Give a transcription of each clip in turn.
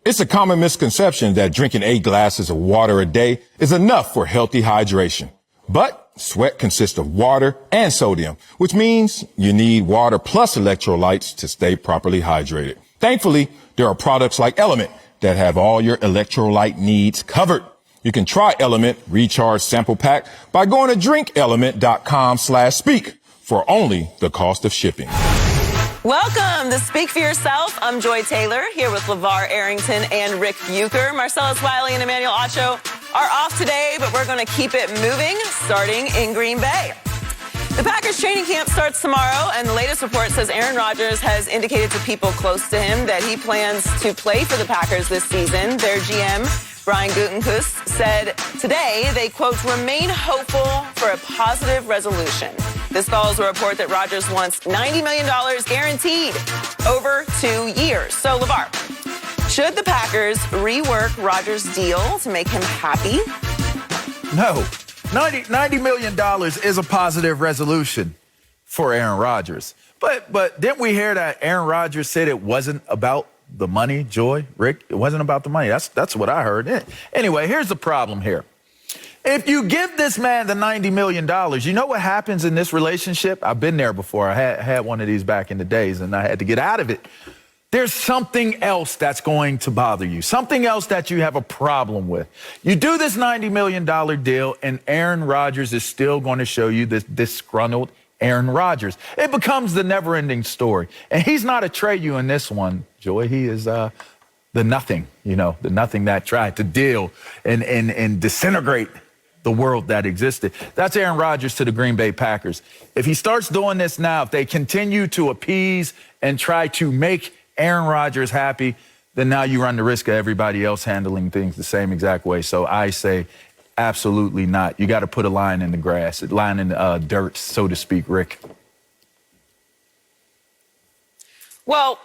It's a common misconception that drinking 8 glasses of water a day is enough for healthy hydration. But sweat consists of water and sodium, which means you need water plus electrolytes to stay properly hydrated. Thankfully, there are products like Element that have all your electrolyte needs covered. You can try Element Recharge Sample Pack by going to drinkelement.com/speak for only the cost of shipping. Welcome to Speak for Yourself. I'm Joy Taylor here with LeVar Arrington and Rick Bucher. Marcellus Wiley and Emmanuel Acho are off today, but we're going to keep it moving, starting in Green Bay. The Packers training camp starts tomorrow, and the latest report says Aaron Rodgers has indicated to people close to him that he plans to play for the Packers this season. Their GM, Brian Gutekunst, said today they, quote, remain hopeful for a positive resolution. This follows a report that Rodgers wants $90 million guaranteed over 2 years. So, LeVar, should the Packers rework Rodgers' deal to make him happy? No. $90 million is a positive resolution for Aaron Rodgers. But didn't we hear that Aaron Rodgers said it wasn't about the money, Joy, Rick? It wasn't about the money. That's what I heard. Anyway, here's the problem here. If you give this man the $90 million, you know what happens in this relationship? I've been there before. I had one of these back in the days, and I had to get out of it. There's something else that's going to bother you, something else that you have a problem with. You do this $90 million deal, and Aaron Rodgers is still going to show you this disgruntled Aaron Rodgers. It becomes the never-ending story. And he's not a Treyu in this one, Joy. He is the nothing, the nothing that tried to deal and disintegrate the world that existed. That's Aaron Rodgers to the Green Bay Packers. If he starts doing this now, if they continue to appease and try to make Aaron Rodgers happy, then now you run the risk of everybody else handling things the same exact way. So I say absolutely not. You got to put a line in the grass, a line in the dirt, so to speak, Rick. Well,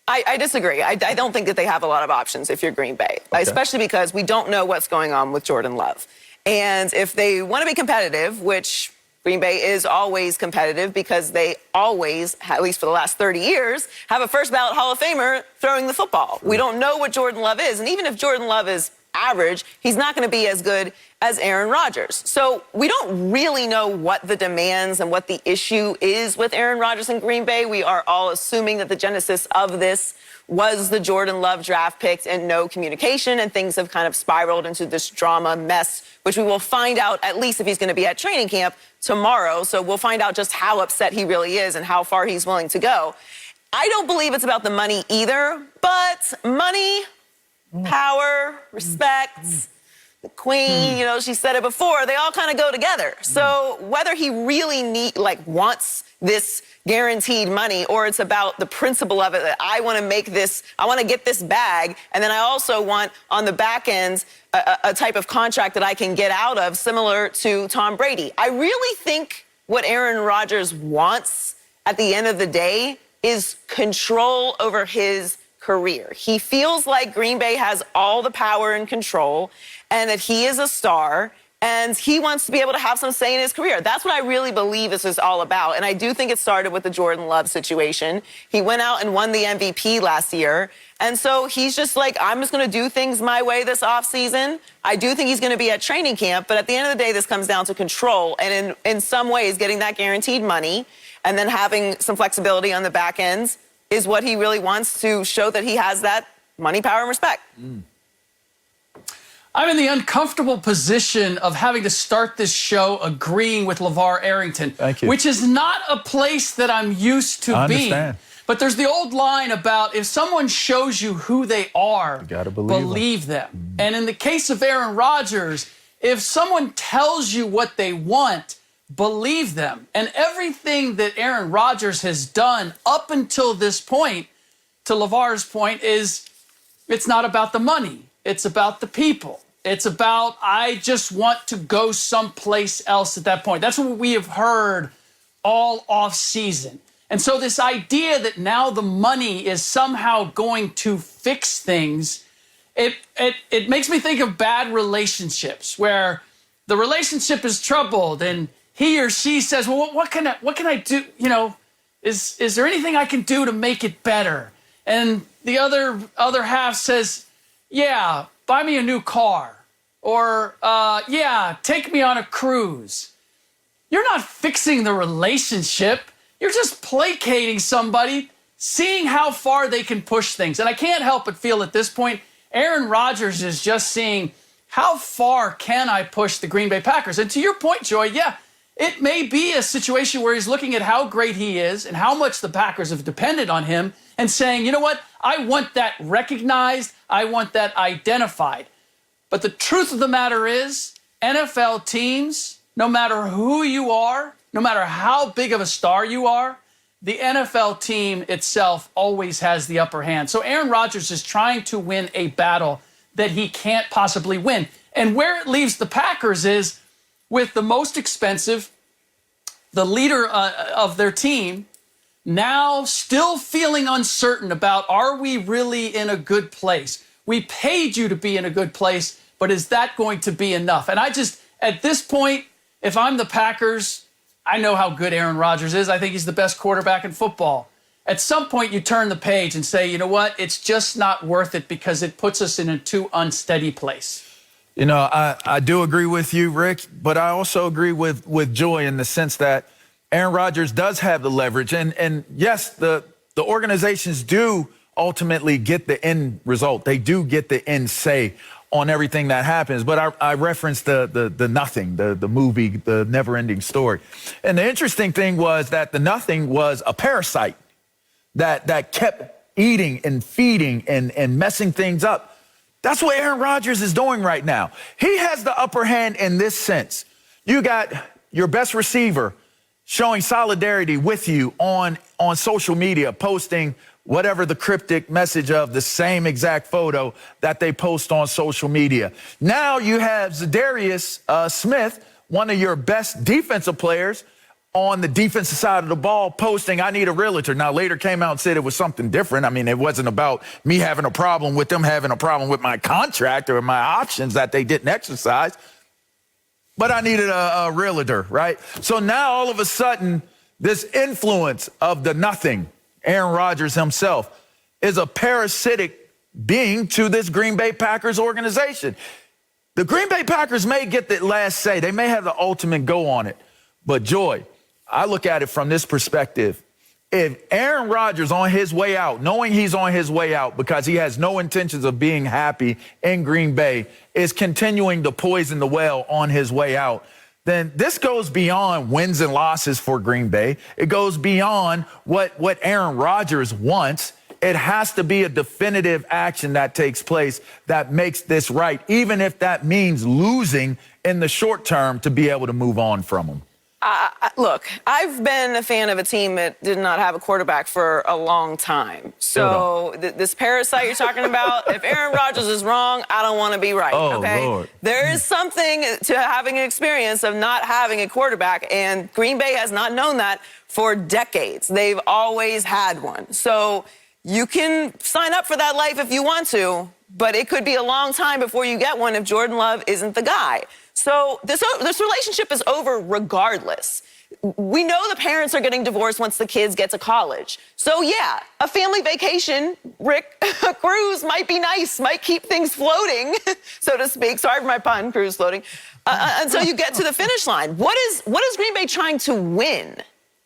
I disagree. I don't think that they have a lot of options if you're Green Bay, especially because we don't know what's going on with Jordan Love. And if they want to be competitive, which Green Bay is always competitive because they always, at least for the last 30 years, have a first ballot Hall of Famer throwing the football. We don't know what Jordan Love is. And even if Jordan Love is average, he's not going to be as good as Aaron Rodgers. So we don't really know what the demands and what the issue is with Aaron Rodgers in Green Bay. We are all assuming that the genesis of this was the Jordan Love draft pick and no communication, and things have kind of spiraled into this drama mess, which we will find out, at least if he's going to be at training camp tomorrow. So we'll find out just how upset he really is and how far he's willing to go. I don't believe it's about the money either, but money, power, respect, the queen, she said it before, they all kind of go together. So whether he really wants this guaranteed money, or it's about the principle of it, that I want to get this bag, and then I also want on the back end a type of contract that I can get out of, similar to Tom Brady. I really think what Aaron Rodgers wants at the end of the day is control over his career. He feels like Green Bay has all the power and control, and that he is a star, and he wants to be able to have some say in his career. That's what I really believe this is all about. And I do think it started with the Jordan Love situation. He went out and won the MVP last year. And so he's just like, I'm just going to do things my way this offseason. I do think he's going to be at training camp. But at the end of the day, this comes down to control. And in some ways, getting that guaranteed money and then having some flexibility on the back ends is what he really wants to show that he has that money, power, and respect. I'm in the uncomfortable position of having to start this show agreeing with LeVar Arrington, which is not a place that I'm used to being. But there's the old line about if someone shows you who they are, you gotta believe them. And in the case of Aaron Rodgers, if someone tells you what they want, believe them. And everything that Aaron Rodgers has done up until this point, to LeVar's point, is it's not about the money. It's about the people. It's about, I just want to go someplace else at that point. That's what we have heard all off season. And so this idea that now the money is somehow going to fix things, it makes me think of bad relationships where the relationship is troubled and he or she says, well, what can I do? Is there anything I can do to make it better? And the other half says, yeah, buy me a new car. Or, yeah, take me on a cruise. You're not fixing the relationship. You're just placating somebody, seeing how far they can push things. And I can't help but feel at this point, Aaron Rodgers is just seeing how far can I push the Green Bay Packers. And to your point, Joy, yeah, it may be a situation where he's looking at how great he is and how much the Packers have depended on him and saying, you know what, I want that recognized, I want that identified. But the truth of the matter is, NFL teams, no matter who you are, no matter how big of a star you are, the NFL team itself always has the upper hand. So Aaron Rodgers is trying to win a battle that he can't possibly win. And where it leaves the Packers is with the most expensive, the leader of their team, now still feeling uncertain about, are we really in a good place? We paid you to be in a good place, but is that going to be enough? And I just, at this point, if I'm the Packers, I know how good Aaron Rodgers is. I think he's the best quarterback in football. At some point, you turn the page and say, you know what? It's just not worth it because it puts us in a too unsteady place. You know, I do agree with you, Rick, but I also agree with Joy in the sense that Aaron Rodgers does have the leverage. And yes, the organizations do ultimately get the end result. They do get the end say on everything that happens. But I referenced the Nothing, the movie, the never-ending story. And the interesting thing was that the Nothing was a parasite that kept eating and feeding and messing things up. That's what Aaron Rodgers is doing right now. He has the upper hand in this sense. You got your best receiver showing solidarity with you on social media, posting whatever the cryptic message of the same exact photo that they post on social media. Now you have Zadarius Smith, one of your best defensive players, on the defensive side of the ball posting, I need a realtor. Now, later came out and said it was something different. I mean, it wasn't about me having a problem with them having a problem with my contract or my options that they didn't exercise. But I needed a realtor, right? So now all of a sudden, this influence of the Nothing, Aaron Rodgers himself, is a parasitic being to this Green Bay Packers organization. The Green Bay Packers may get the last say. They may have the ultimate go on it. But Joy, I look at it from this perspective. If Aaron Rodgers on his way out, knowing he's on his way out because he has no intentions of being happy in Green Bay, is continuing to poison the well on his way out, then this goes beyond wins and losses for Green Bay. It goes beyond what Aaron Rodgers wants. It has to be a definitive action that takes place that makes this right, even if that means losing in the short term to be able to move on from him. Look, I've been a fan of a team that did not have a quarterback for a long time. So this parasite you're talking about, if Aaron Rodgers is wrong, I don't want to be right, okay? Lord. There is something to having an experience of not having a quarterback, and Green Bay has not known that for decades. They've always had one. So you can sign up for that life if you want to, but it could be a long time before you get one if Jordan Love isn't the guy. So this relationship is over regardless. We know the parents are getting divorced once the kids get to college. So yeah, a family vacation, Rick, a cruise might be nice, might keep things floating, so to speak. Sorry for my pun, cruise floating. Until you get to the finish line. What is Green Bay trying to win?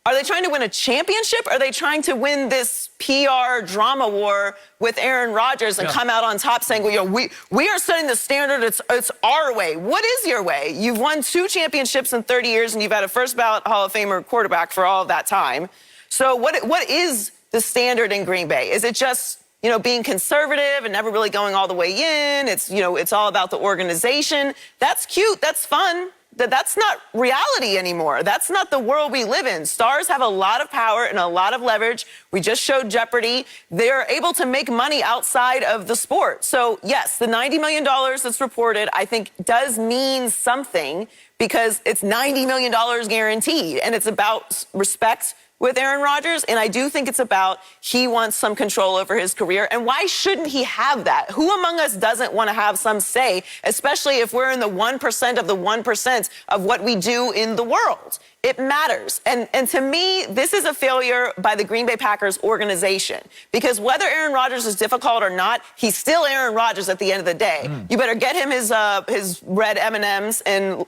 Are they trying to win a championship? Are they trying to win this PR drama war with Aaron Rodgers and come out on top saying, well, we are setting the standard, it's our way. What is your way? You've won 2 championships in 30 years and you've had a first ballot Hall of Famer quarterback for all of that time. So what is the standard in Green Bay? Is it just, being conservative and never really going all the way in? It's all about the organization. That's cute, that's fun. That's not reality anymore. That's not the world we live in. Stars have a lot of power and a lot of leverage. We just showed Jeopardy. They're able to make money outside of the sport. So, yes, the $90 million that's reported, I think, does mean something because it's $90 million guaranteed. And it's about respect with Aaron Rodgers, and I do think it's about he wants some control over his career. And why shouldn't he have that? Who among us doesn't want to have some say, especially if we're in the 1% of the 1% of what we do in the world? It matters. And to me, this is a failure by the Green Bay Packers organization. Because whether Aaron Rodgers is difficult or not, he's still Aaron Rodgers at the end of the day. You better get him his red M&Ms and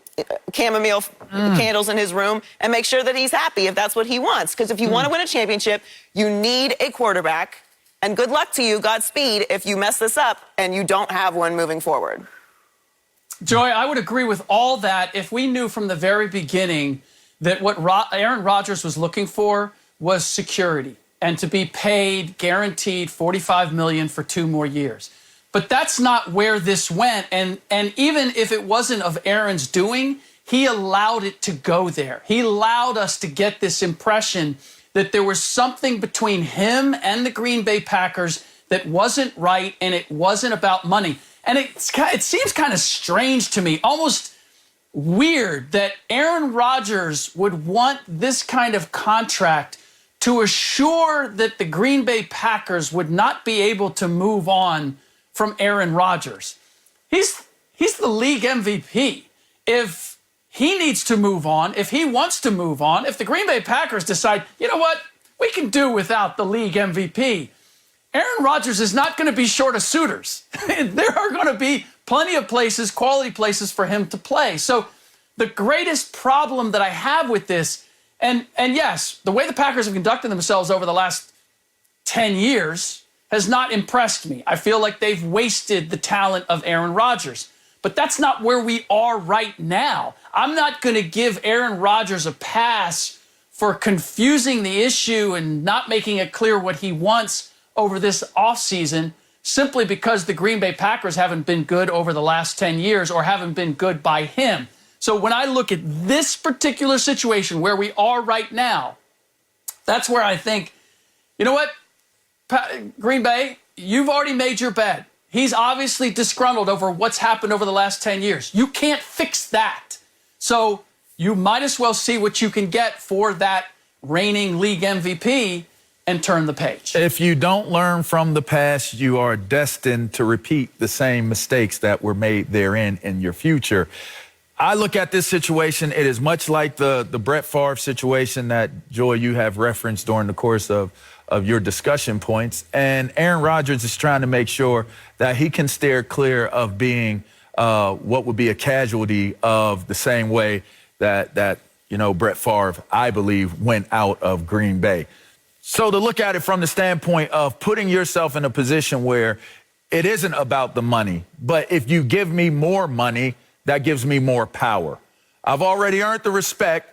chamomile candles in his room and make sure that he's happy if that's what he wants. Because if you want to win a championship, you need a quarterback. And good luck to you, Godspeed, if you mess this up and you don't have one moving forward. Joy, I would agree with all that if we knew from the very beginning that what Aaron Rodgers was looking for was security and to be paid guaranteed $45 million for 2 more years. But that's not where this went. And even if it wasn't of Aaron's doing, he allowed it to go there. He allowed us to get this impression that there was something between him and the Green Bay Packers that wasn't right, and it wasn't about money. And it seems kind of strange to me, almost weird, that Aaron Rodgers would want this kind of contract to assure that the Green Bay Packers would not be able to move on from Aaron Rodgers. He's the league MVP. If he needs to move on, if he wants to move on, if the Green Bay Packers decide, you know what, we can do without the league MVP, Aaron Rodgers is not going to be short of suitors. There are going to be plenty of places, quality places for him to play. So the greatest problem that I have with this, and yes, the way the Packers have conducted themselves over the last 10 years has not impressed me. I feel like they've wasted the talent of Aaron Rodgers. But that's not where we are right now. I'm not going to give Aaron Rodgers a pass for confusing the issue and not making it clear what he wants over this offseason simply because the Green Bay Packers haven't been good over the last 10 years or haven't been good by him. So when I look at this particular situation where we are right now, that's where I think, you know what, Green Bay, you've already made your bed. He's obviously disgruntled over what's happened over the last 10 years. You can't fix that. So you might as well see what you can get for that reigning league MVP and turn the page. If you don't learn from the past, you are destined to repeat the same mistakes that were made therein in your future. I look at this situation, it is much like the Brett Favre situation that, Joy, you have referenced during the course of your discussion points. And Aaron Rodgers is trying to make sure that he can steer clear of being what would be a casualty of the same way that Brett Favre, I believe, went out of Green Bay. So to look at it from the standpoint of putting yourself in a position where it isn't about the money, but if you give me more money, that gives me more power. I've already earned the respect,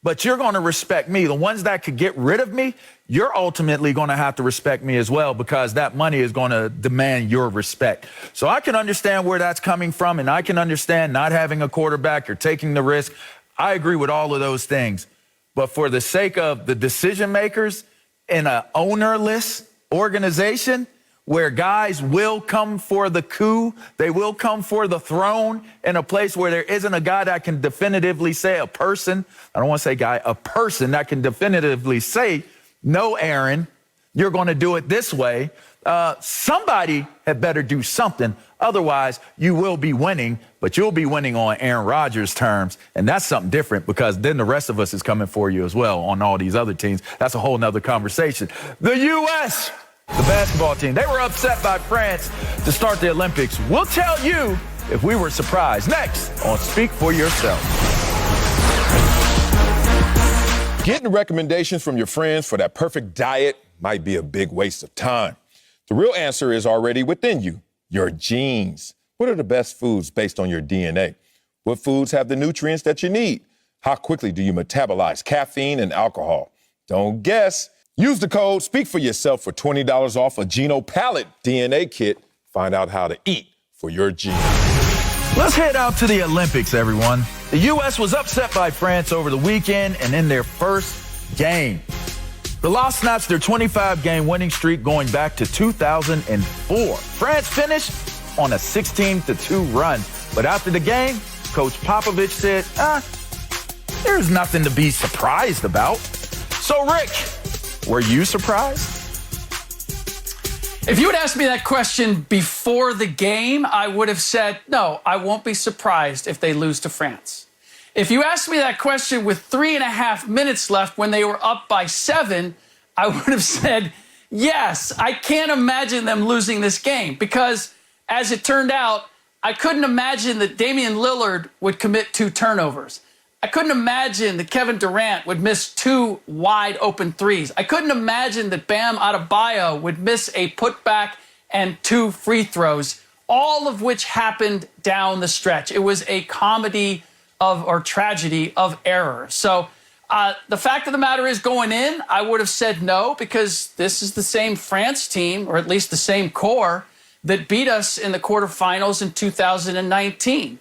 but you're going to respect me. The ones that could get rid of me, you're ultimately going to have to respect me as well because that money is going to demand your respect. So I can understand where that's coming from, and I can understand not having a quarterback or taking the risk. I agree with all of those things. But for the sake of the decision makers in an ownerless organization where guys will come for the coup, they will come for the throne in a place where there isn't a guy that can definitively say, a person that can definitively say, no, Aaron, you're going to do it this way. Somebody had better do something. Otherwise, you will be winning, but you'll be winning on Aaron Rodgers' terms. And that's something different because then the rest of us is coming for you as well on all these other teams. That's a whole nother conversation. The U.S., the basketball team, they were upset by France to start the Olympics. We'll tell you if we were surprised. Next on Speak for Yourself. Getting recommendations from your friends for that perfect diet might be a big waste of time. The real answer is already within you, your genes. What are the best foods based on your DNA? What foods have the nutrients that you need? How quickly do you metabolize caffeine and alcohol? Don't guess. Use the code Speak for Yourself for $20 off a Geno Palette DNA kit. Find out how to eat for your genes. Let's head out to the Olympics, everyone. The U.S. was upset by France over the weekend and in their first game. The Lost snaps their 25-game winning streak going back to 2004. France finished on a 16-2 run. But after the game, Coach Popovich said, there's nothing to be surprised about. So, Rick, were you surprised? If you had asked me that question before the game, I would have said, no, I won't be surprised if they lose to France. If you asked me that question with 3.5 minutes left when they were up by 7, I would have said, yes, I can't imagine them losing this game because, as it turned out, I couldn't imagine that Damian Lillard would commit 2 turnovers. I couldn't imagine that Kevin Durant would miss 2 wide open threes. I couldn't imagine that Bam Adebayo would miss a putback and 2 free throws, all of which happened down the stretch. It was a comedy or tragedy of error. So the fact of the matter is, going in, I would have said no, because this is the same France team, or at least the same core, that beat us in the quarterfinals in 2019.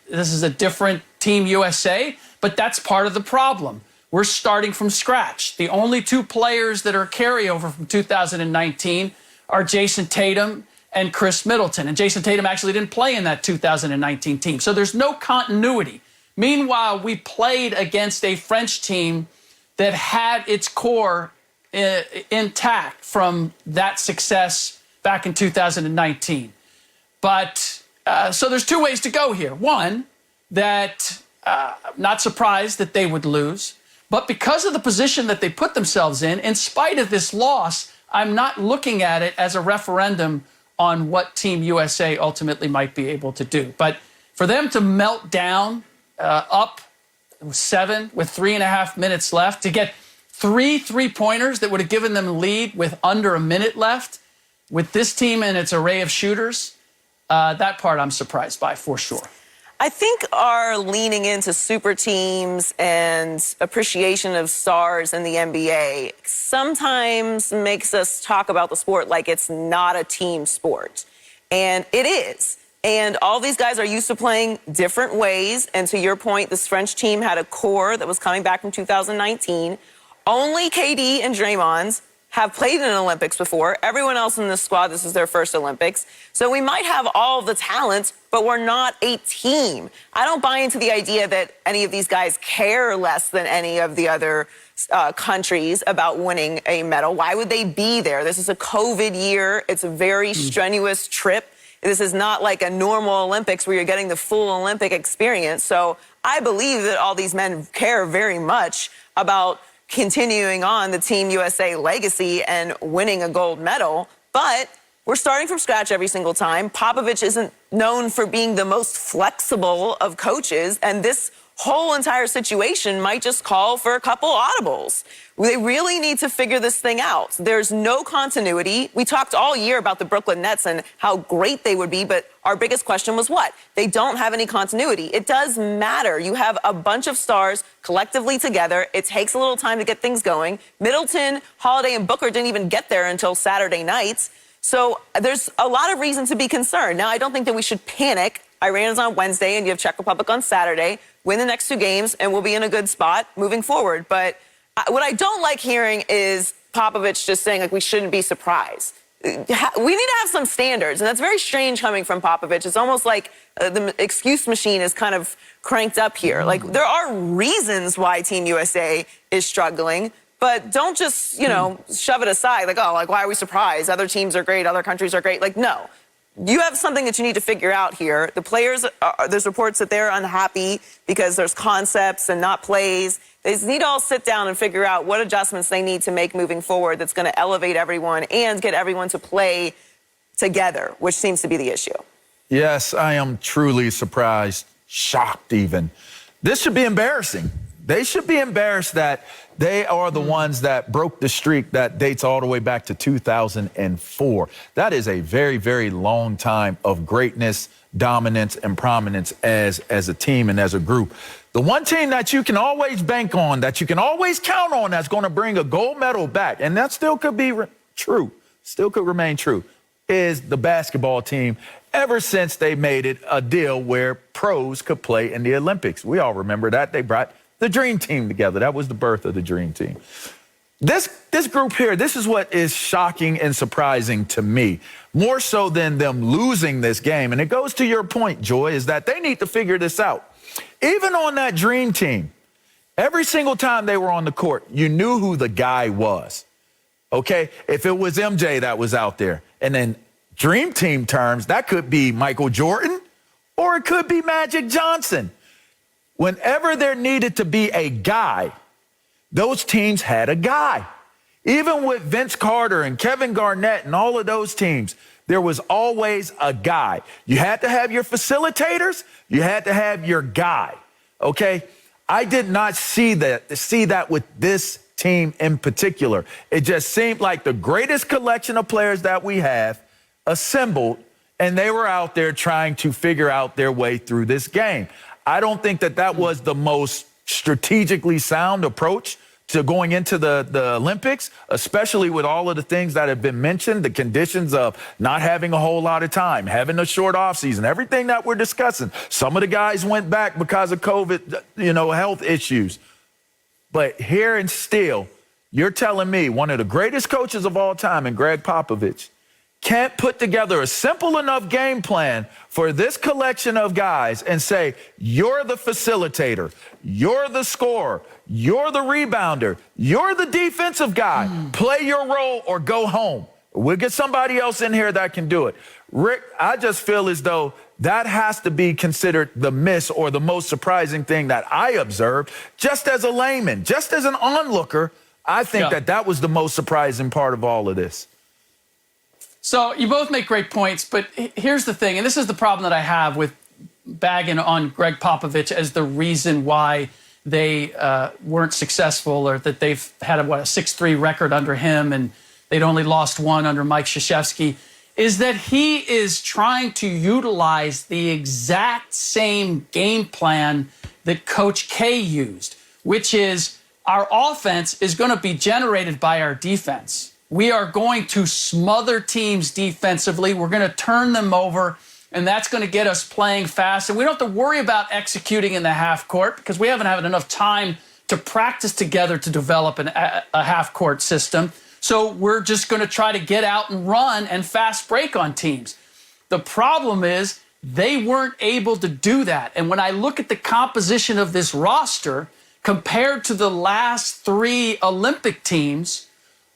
This is a different Team USA, but that's part of the problem. We're starting from scratch. The only 2 players that are carryover from 2019 are Jason Tatum and Chris Middleton. And Jason Tatum actually didn't play in that 2019 team. So there's no continuity. Meanwhile, we played against a French team that had its core intact from that success back in 2019. But so there's 2 ways to go here. One, that I'm not surprised that they would lose. But because of the position that they put themselves in spite of this loss, I'm not looking at it as a referendum on what Team USA ultimately might be able to do. But for them to melt down up 7 with 3.5 minutes left, to get 3 3-pointers that would have given them a lead with under a minute left, with this team and its array of shooters, that part I'm surprised by for sure. I think our leaning into super teams and appreciation of stars in the NBA sometimes makes us talk about the sport like it's not a team sport. And it is. And all these guys are used to playing different ways. And to your point, this French team had a core that was coming back from 2019. Only KD and Draymond have played in the Olympics before. Everyone else in this squad, this is their first Olympics. So we might have all the talent, but we're not a team. I don't buy into the idea that any of these guys care less than any of the other countries about winning a medal. Why would they be there? This is a COVID year. It's a very strenuous trip. This is not like a normal Olympics where you're getting the full Olympic experience. So I believe that all these men care very much about continuing on the Team USA legacy and winning a gold medal. But we're starting from scratch every single time. Popovich isn't known for being the most flexible of coaches, and this whole entire situation might just call for a couple audibles. They really need to figure this thing out. There's no continuity. We talked all year about the Brooklyn Nets and how great they would be, but our biggest question was what? They don't have any continuity. It does matter. You have a bunch of stars collectively together. It takes a little time to get things going. Middleton, Holiday, and Booker didn't even get there until Saturday nights. So there's a lot of reason to be concerned. Now, I don't think that we should panic. Iran is on Wednesday, and you have Czech Republic on Saturday. Win the next 2 games, and we'll be in a good spot moving forward. But what I don't like hearing is Popovich just saying, like, we shouldn't be surprised. We need to have some standards, and that's very strange coming from Popovich. It's almost like the excuse machine is kind of cranked up here. Like, there are reasons why Team USA is struggling, but don't just, you know, shove it aside. Like, oh, like, why are we surprised? Other teams are great. Other countries are great. Like, no. You have something that you need to figure out here. The players, there's reports that they're unhappy because there's concepts and not plays. They just need to all sit down and figure out what adjustments they need to make moving forward that's going to elevate everyone and get everyone to play together, which seems to be the issue. Yes, I am truly surprised, shocked even. This should be embarrassing. They should be embarrassed that they are the ones that broke the streak that dates all the way back to 2004. That is a very, very long time of greatness, dominance, and prominence as a team and as a group. The one team that you can always bank on, that you can always count on that's going to bring a gold medal back, and that still could be true, still could remain true, is the basketball team ever since they made it a deal where pros could play in the Olympics. We all remember that. They brought the Dream Team together. That was the birth of the Dream Team. This group here, this is what is shocking and surprising to me, more so than them losing this game. And it goes to your point, Joy, is that they need to figure this out. Even on that Dream Team, every single time they were on the court, you knew who the guy was, okay? If it was MJ that was out there, and in Dream Team terms, that could be Michael Jordan or it could be Magic Johnson. Whenever there needed to be a guy, those teams had a guy. Even with Vince Carter and Kevin Garnett and all of those teams, there was always a guy. You had to have your facilitators. You had to have your guy, okay? I did not see that with this team in particular. It just seemed like the greatest collection of players that we have assembled, and they were out there trying to figure out their way through this game. I don't think that was the most strategically sound approach to going into the Olympics, especially with all of the things that have been mentioned, the conditions of not having a whole lot of time, having a short offseason, everything that we're discussing. Some of the guys went back because of COVID, health issues. But here and still, you're telling me one of the greatest coaches of all time, and Greg Popovich, can't put together a simple enough game plan for this collection of guys and say, you're the facilitator, you're the scorer, you're the rebounder, you're the defensive guy. Play your role or go home. We'll get somebody else in here that can do it. Rick, I just feel as though that has to be considered the miss or the most surprising thing that I observed. Just as a layman, just as an onlooker, I think that was the most surprising part of all of this. So you both make great points, but here's the thing, and this is the problem that I have with bagging on Greg Popovich as the reason why they weren't successful, or that they've had a 6-3 record under him and they'd only lost one under Mike Krzyzewski, is that he is trying to utilize the exact same game plan that Coach K used, which is our offense is going to be generated by our defense. We are going to smother teams defensively. We're going to turn them over, and that's going to get us playing fast. And we don't have to worry about executing in the half court because we haven't had enough time to practice together to develop a half court system. So we're just going to try to get out and run and fast break on teams. The problem is they weren't able to do that. And when I look at the composition of this roster compared to the last 3 Olympic teams,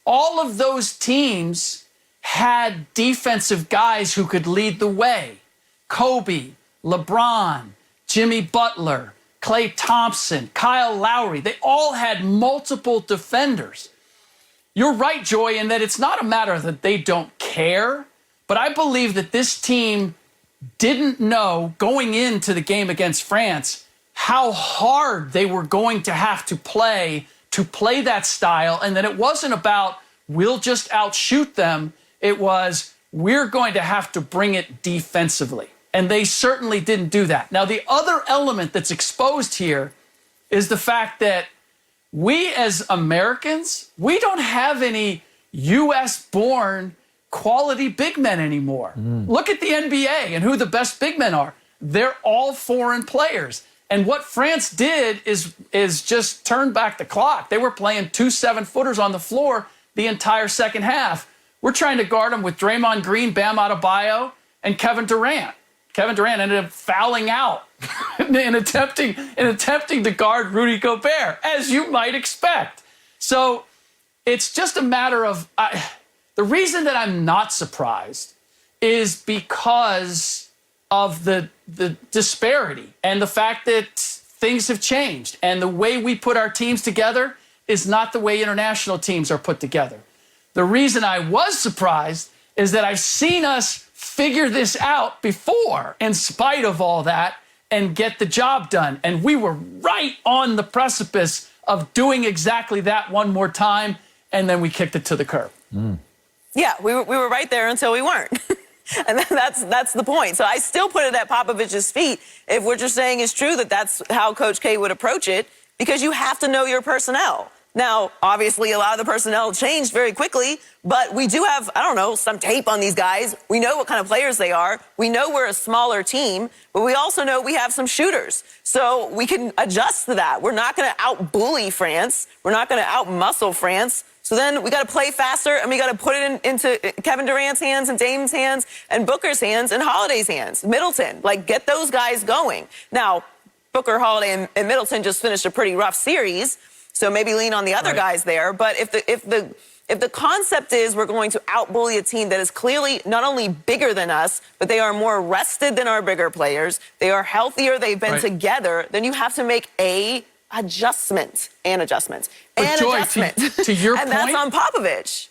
all of those teams had defensive guys who could lead the way. Kobe, LeBron, Jimmy Butler, Klay Thompson, Kyle Lowry. They all had multiple defenders. You're right, Joy, in that it's not a matter that they don't care, but I believe that this team didn't know going into the game against France how hard they were going to have to play that style, and that it wasn't about we'll just outshoot them. It was we're going to have to bring it defensively. And they certainly didn't do that. Now, the other element that's exposed here is the fact that we as Americans, we don't have any U.S.-born quality big men anymore. Look at the NBA and who the best big men are. They're all foreign players. And what France did is just turn back the clock. They were playing 2 7-footers on the floor the entire second half. We're trying to guard them with Draymond Green, Bam Adebayo, and Kevin Durant. Kevin Durant ended up fouling out in attempting to guard Rudy Gobert, as you might expect. So it's just a matter of the reason that I'm not surprised is because of the disparity and the fact that things have changed. And the way we put our teams together is not the way international teams are put together. The reason I was surprised is that I've seen us figure this out before in spite of all that and get the job done. And we were right on the precipice of doing exactly that one more time, and then we kicked it to the curb. Yeah, we were right there until we weren't. And that's the point. So I still put it at Popovich's feet if what you're saying is true, that's how Coach K would approach it, because you have to know your personnel. Now, obviously, a lot of the personnel changed very quickly, but we do have, some tape on these guys. We know what kind of players they are. We know we're a smaller team, but we also know we have some shooters. So we can adjust to that. We're not going to out-bully France. We're not going to out-muscle France. So then we got to play faster, and we got to put it into Kevin Durant's hands and Dame's hands and Booker's hands and Holiday's hands, Middleton. Get those guys going. Now, Booker, Holiday, and Middleton just finished a pretty rough series, so maybe lean on the other guys there. But if If the concept is we're going to outbully a team that is clearly not only bigger than us, but they are more rested than our bigger players, they are healthier, they've been together, then you have to make an adjustment. But Joy, to your and point, that's on Popovich.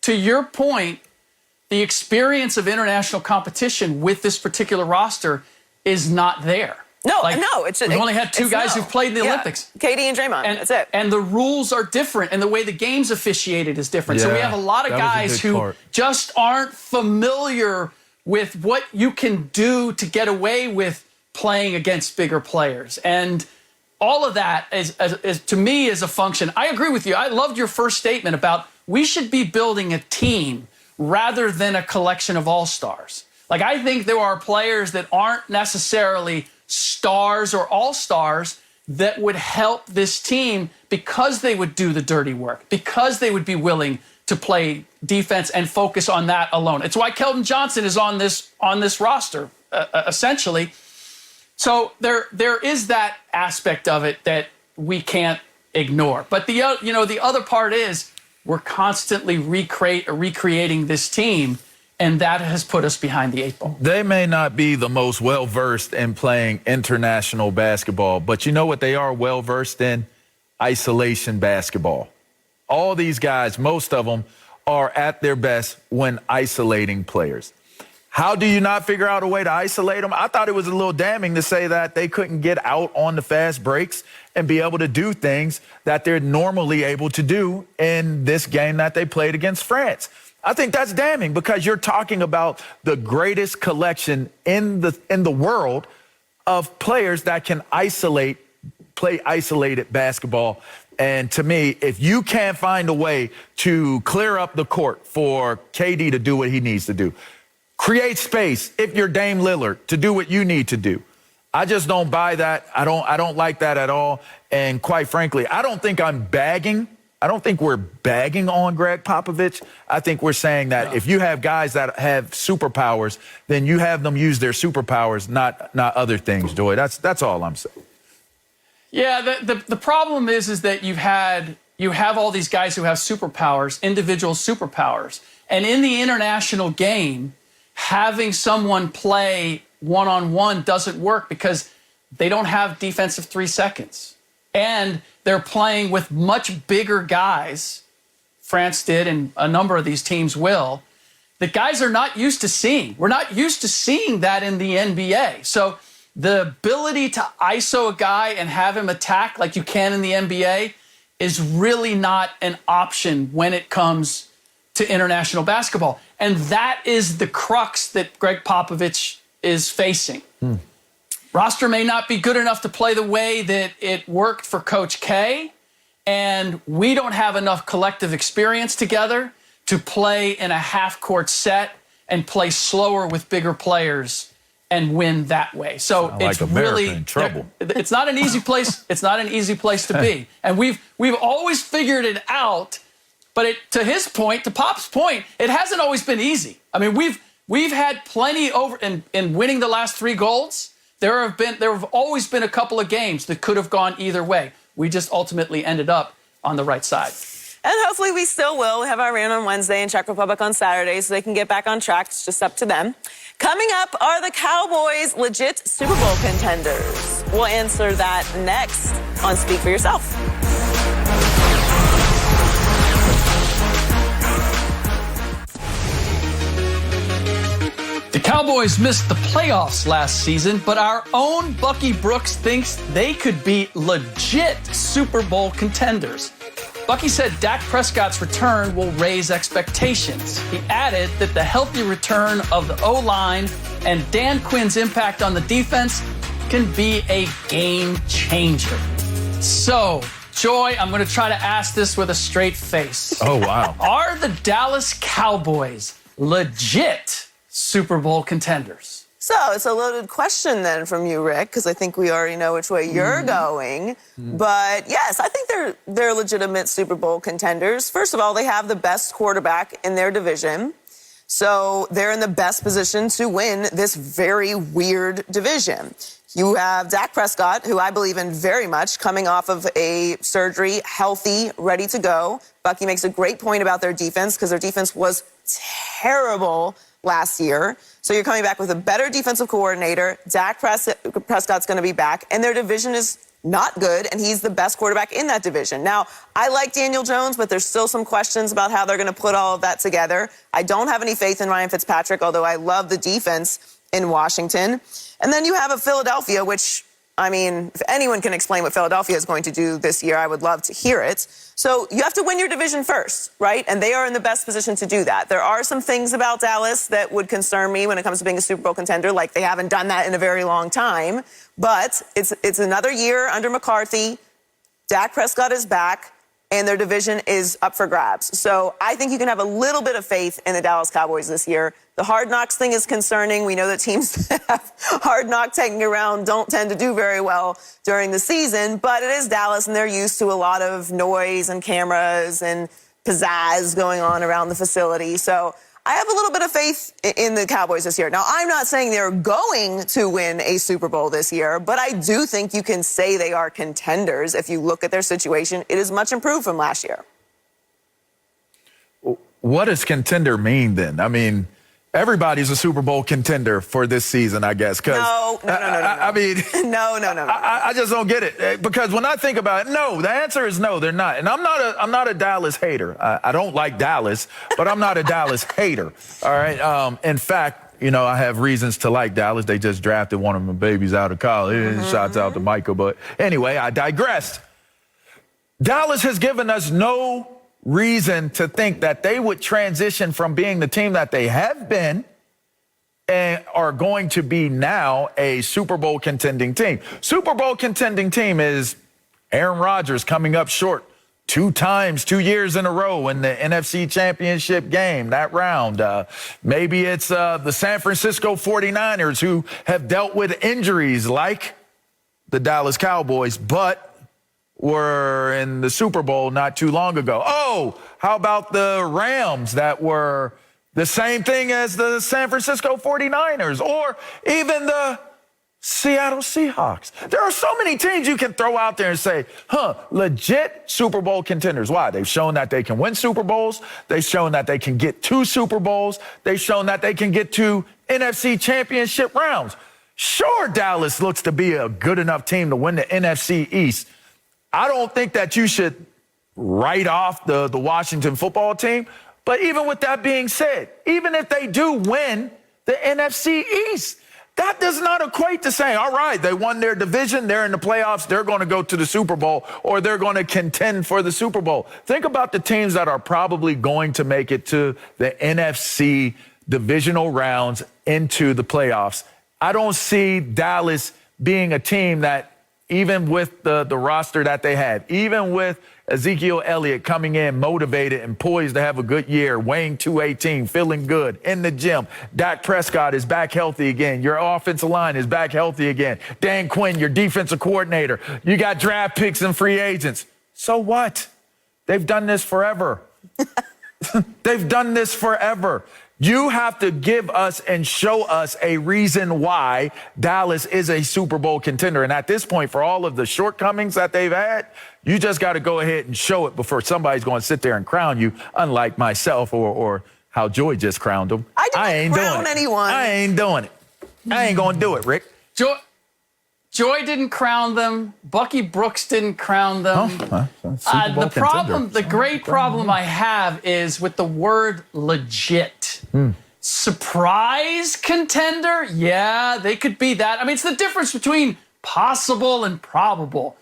To your point, the experience of international competition with this particular roster is not there. No, no. We've only had two guys who've played in the Olympics. KD and Draymond, that's it. And the rules are different, and the way the game's officiated is different. So we have a lot of guys who just aren't familiar with what you can do to get away with playing against bigger players. And all of that is to me, is a function. I agree with you. I loved your first statement about we should be building a team rather than a collection of all-stars. Like, I think there are players that aren't necessarily stars or all-stars that would help this team because they would do the dirty work, because they would be willing to play defense and focus on that alone. It's why Keldon Johnson is on this roster, essentially. So there is that aspect of it that we can't ignore. But the other part is we're constantly recreating this team, and that has put us behind the 8 ball. They may not be the most well-versed in playing international basketball, but you know what they are well-versed in? Isolation basketball. All these guys, most of them, are at their best when isolating players. How do you not figure out a way to isolate them? I thought it was a little damning to say that they couldn't get out on the fast breaks and be able to do things that they're normally able to do in this game that they played against France. I think that's damning because you're talking about the greatest collection in the world of players that can play isolated basketball. And to me, if you can't find a way to clear up the court for KD to do what he needs to do, create space if you're Dame Lillard to do what you need to do. I just don't buy that. I don't like that at all. And quite frankly, I don't think I'm bagging. I don't think we're bagging on Greg Popovich. I think we're saying that if you have guys that have superpowers, then you have them use their superpowers, not other things, Joy. That's all I'm saying. Yeah, the problem is that you have all these guys who have superpowers, individual superpowers. And in the international game, having someone play one-on-one doesn't work because they don't have defensive 3 seconds. And they're playing with much bigger guys. France did, and a number of these teams will. The guys are not used to seeing. We're not used to seeing that in the NBA. So the ability to ISO a guy and have him attack like you can in the NBA is really not an option when it comes to international basketball. And that is the crux that Greg Popovich is facing. Roster may not be good enough to play the way that it worked for Coach K, and we don't have enough collective experience together to play in a half-court set and play slower with bigger players and win that way. So it's really in trouble. It's not an easy place. It's not an easy place to be. And we've always figured it out. But to his point, to Pop's point, it hasn't always been easy. I mean, we've had plenty over in winning the last 3 golds. There have always been a couple of games that could have gone either way. We just ultimately ended up on the right side. And hopefully we still will. We have Iran on Wednesday and Czech Republic on Saturday, so they can get back on track. It's just up to them. Coming up, are the Cowboys legit Super Bowl contenders? We'll answer that next on Speak for Yourself. The Cowboys missed the playoffs last season, but our own Bucky Brooks thinks they could be legit Super Bowl contenders. Bucky said Dak Prescott's return will raise expectations. He added that the healthy return of the O-line and Dan Quinn's impact on the defense can be a game changer. So, Joy, I'm going to try to ask this with a straight face. Oh, wow. Are the Dallas Cowboys legit Super Bowl contenders? So it's a loaded question then from you, Rick, because I think we already know which way you're going. But yes, I think they're legitimate Super Bowl contenders. First of all, they have the best quarterback in their division. So they're in the best position to win this very weird division. You have Dak Prescott, who I believe in very much, coming off of a surgery, healthy, ready to go. Bucky makes a great point about their defense because their defense was terrible last year. So you're coming back with a better defensive coordinator. Dak Prescott's going to be back, and their division is not good, and he's the best quarterback in that division. Now, I like Daniel Jones, but there's still some questions about how they're going to put all of that together. I don't have any faith in Ryan Fitzpatrick, although I love the defense in Washington. And then you have a Philadelphia, which, I mean, if anyone can explain what Philadelphia is going to do this year, I would love to hear it. So you have to win your division first, right? And they are in the best position to do that. There are some things about Dallas that would concern me when it comes to being a Super Bowl contender, like they haven't done that in a very long time. But it's another year under McCarthy. Dak Prescott is back, and their division is up for grabs. So I think you can have a little bit of faith in the Dallas Cowboys this year. The Hard Knocks thing is concerning. We know that teams that have Hard Knock taking around don't tend to do very well during the season, but it is Dallas, and they're used to a lot of noise and cameras and pizzazz going on around the facility. So I have a little bit of faith in the Cowboys this year. Now, I'm not saying they're going to win a Super Bowl this year, but I do think you can say they are contenders. If you look at their situation, it is much improved from last year. What does contender mean then? I mean, everybody's a Super Bowl contender for this season, I guess. No. I mean, no. I just don't get it, because when I think about it, no, the answer is no, they're not. And I'm not a Dallas hater. I don't like Dallas, but I'm not a Dallas hater. All right. In fact, you know, I have reasons to like Dallas. They just drafted one of my babies out of college. Shouts out to Michael. But anyway, I digressed. Dallas has given us no reason to think that they would transition from being the team that they have been and are going to be now a Super Bowl contending team. Super Bowl contending team is Aaron Rodgers coming up short 2 years in a row in the NFC Championship game, that round. Maybe it's the San Francisco 49ers, who have dealt with injuries like the Dallas Cowboys, but were in the Super Bowl not too long ago. Oh, how about the Rams that were the same thing as the San Francisco 49ers, or even the Seattle Seahawks? There are so many teams you can throw out there and say, legit Super Bowl contenders. Why? They've shown that they can win Super Bowls. They've shown that they can get to Super Bowls. They've shown that they can get to NFC Championship rounds. Sure, Dallas looks to be a good enough team to win the NFC East. I don't think that you should write off the Washington football team. But even with that being said, even if they do win the NFC East, that does not equate to saying, all right, they won their division, they're in the playoffs, they're going to go to the Super Bowl, or they're going to contend for the Super Bowl. Think about the teams that are probably going to make it to the NFC divisional rounds into the playoffs. I don't see Dallas being a team that, even with the roster that they have, even with Ezekiel Elliott coming in motivated and poised to have a good year, weighing 218, feeling good in the gym. Dak Prescott is back healthy again. Your offensive line is back healthy again. Dan Quinn, your defensive coordinator. You got draft picks and free agents. So what? They've done this forever. They've done this forever. You have to give us and show us a reason why Dallas is a Super Bowl contender. And at this point, for all of the shortcomings that they've had, you just got to go ahead and show it before somebody's going to sit there and crown you, unlike myself or how Joy just crowned them. I ain't crown anyone. I ain't doing it. I ain't going to do it, Rick. Joy didn't crown them. Bucky Brooks didn't crown them. The great problem I have is with the word legit. Surprise contender? Yeah, they could be that. I mean, it's the difference between possible and probable.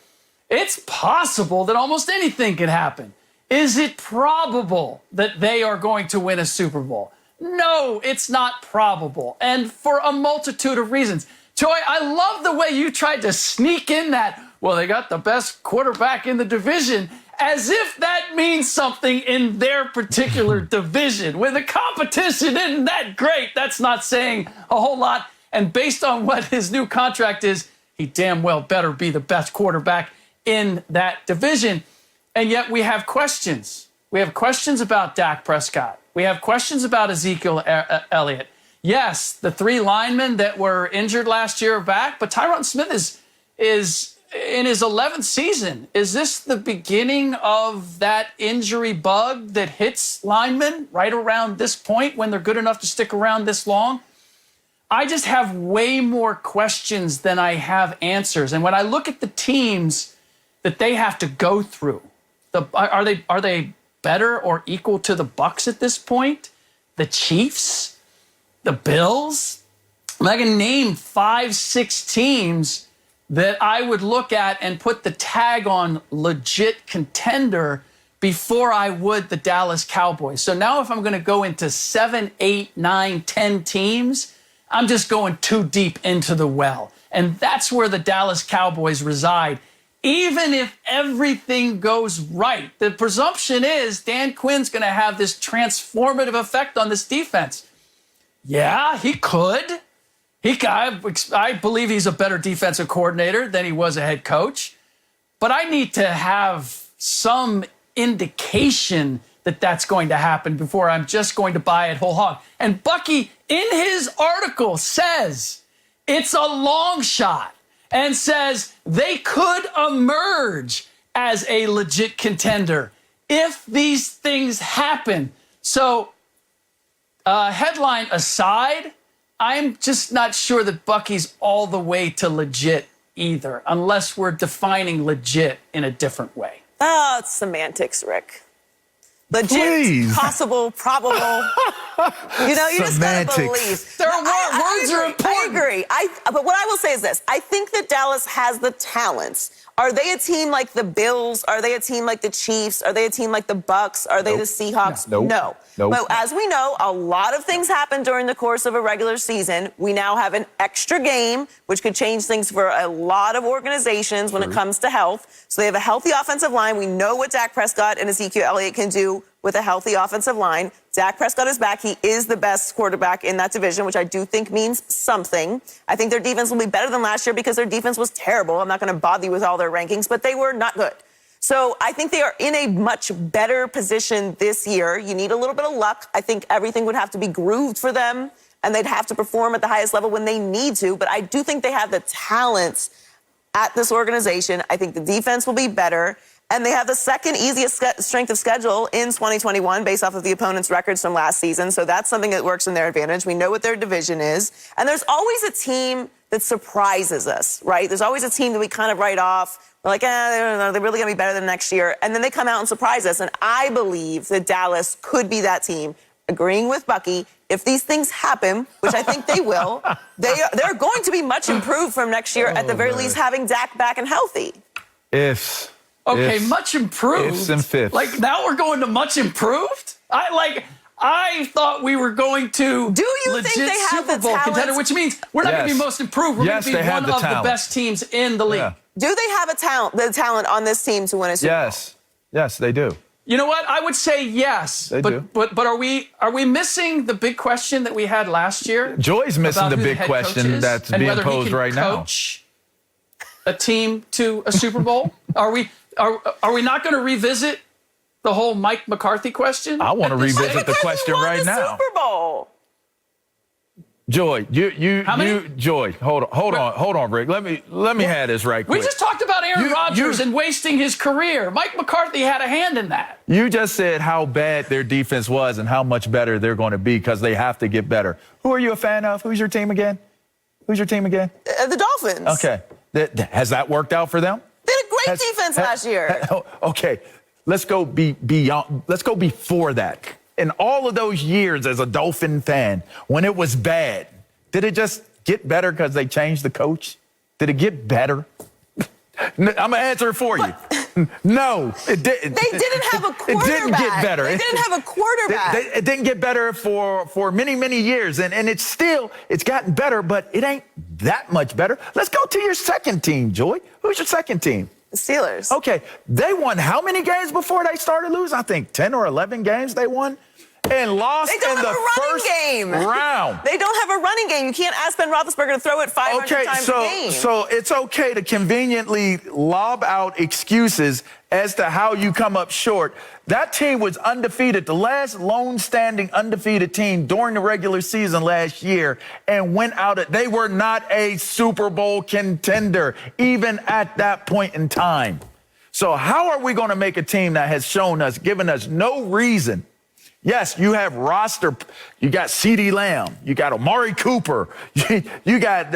It's possible that almost anything could happen. Is it probable that they are going to win a Super Bowl? No, it's not probable. And for a multitude of reasons. Joy, I love the way you tried to sneak in that, well, they got the best quarterback in the division, as if that means something in their particular division. When the competition isn't that great, that's not saying a whole lot. And based on what his new contract is, he damn well better be the best quarterback in that division. And yet we have questions. We have questions about Dak Prescott. We have questions about Ezekiel Elliott. Yes, the 3 linemen that were injured last year are back, but Tyron Smith is in his 11th season. Is this the beginning of that injury bug that hits linemen right around this point when they're good enough to stick around this long? I just have way more questions than I have answers. And when I look at the teams that they have to go through, are they better or equal to the Bucs at this point? The Chiefs? The Bills? I can name 5, 6 teams that I would look at and put the tag on legit contender before I would the Dallas Cowboys. So now if I'm going to go into 7, 8, 9, 10 teams, I'm just going too deep into the well. And that's where the Dallas Cowboys reside. Even if everything goes right, the presumption is Dan Quinn's going to have this transformative effect on this defense. Yeah, he could. I believe he's a better defensive coordinator than he was a head coach. But I need to have some indication that that's going to happen before I'm just going to buy it whole hog. And Bucky, in his article, says it's a long shot and says they could emerge as a legit contender if these things happen. So, headline aside, I'm just not sure that Bucky's all the way to legit either, unless we're defining legit in a different way. Oh, it's semantics, Rick. Legit, Please. possible, probable. You just gotta believe. Words are important. I agree. But what I will say is this. I think that Dallas has the talents. Are they a team like the Bills? Are they a team like the Chiefs? Are they a team like the Bucs? Are they the Seahawks? No. But as we know, a lot of things happen during the course of a regular season. We now have an extra game, which could change things for a lot of organizations when it comes to health. So they have a healthy offensive line. We know what Dak Prescott and Ezekiel Elliott can do with a healthy offensive line. Dak Prescott is back. He is the best quarterback in that division, which I do think means something. I think their defense will be better than last year because their defense was terrible. I'm not going to bother you with all their rankings, but they were not good. So I think they are in a much better position this year. You need a little bit of luck. I think everything would have to be grooved for them, and they'd have to perform at the highest level when they need to. But I do think they have the talents at this organization. I think the defense will be better. And they have the second easiest strength of schedule in 2021 based off of the opponent's records from last season. So that's something that works in their advantage. We know what their division is. And there's always a team that surprises us, right? There's always a team that we kind of write off. We're like, they're really going to be better than next year. And then they come out and surprise us. And I believe that Dallas could be that team. Agreeing with Bucky, if these things happen, which I think they will, they're going to be much improved from next year, at the very least, having Dak back and healthy. Okay, much improved. Ifs and fifths. Like, now we're going to much improved? I thought we were going to Do you legit think they have Super the Bowl talent? contender, which means we're not going to be most improved. We're going to be one of the best teams in the league. Yeah. Do they have the talent on this team to win a Super Bowl? Yes, they do. You know what? I would say yes. They do. But are we missing the big question that we had last year? Joy's missing the about who big head question coach is that's and being whether he posed can right now. coach a team to a Super Bowl? Are we not going to revisit the whole Mike McCarthy question? I want to revisit the question right now. Super Bowl. Joy, How many? Joy, hold on, Rick. Let me have this right quick. We just talked about Aaron Rodgers and wasting his career. Mike McCarthy had a hand in that. You just said how bad their defense was and how much better they're going to be because they have to get better. Who are you a fan of? Who's your team again? The Dolphins. Okay. Has that worked out for them? They had a great defense last year. Okay. Let's go beyond. Let's go before that. In all of those years as a Dolphin fan, when it was bad, did it just get better because they changed the coach? Did it get better? I'm going to answer it for you. No, it didn't. They didn't have a quarterback. It didn't get better. They didn't have a quarterback. It didn't get better for many, many years. And it's gotten better, but it ain't that much better. Let's go to your second team, Joy. Who's your second team? The Steelers. Okay. They won how many games before they started losing? I think 10 or 11 games they won. and lost They don't in have the a running first game. round. They don't have a running game. You can't ask Ben Roethlisberger to throw it 500 times a game. So it's okay to conveniently lob out excuses as to how you come up short. That team was undefeated, the last lone standing undefeated team during the regular season last year, and went out. They were not a Super Bowl contender, even at that point in time. So how are we going to make a team that has given us no reason? Yes, you have roster. You got CeeDee Lamb. You got Amari Cooper. You got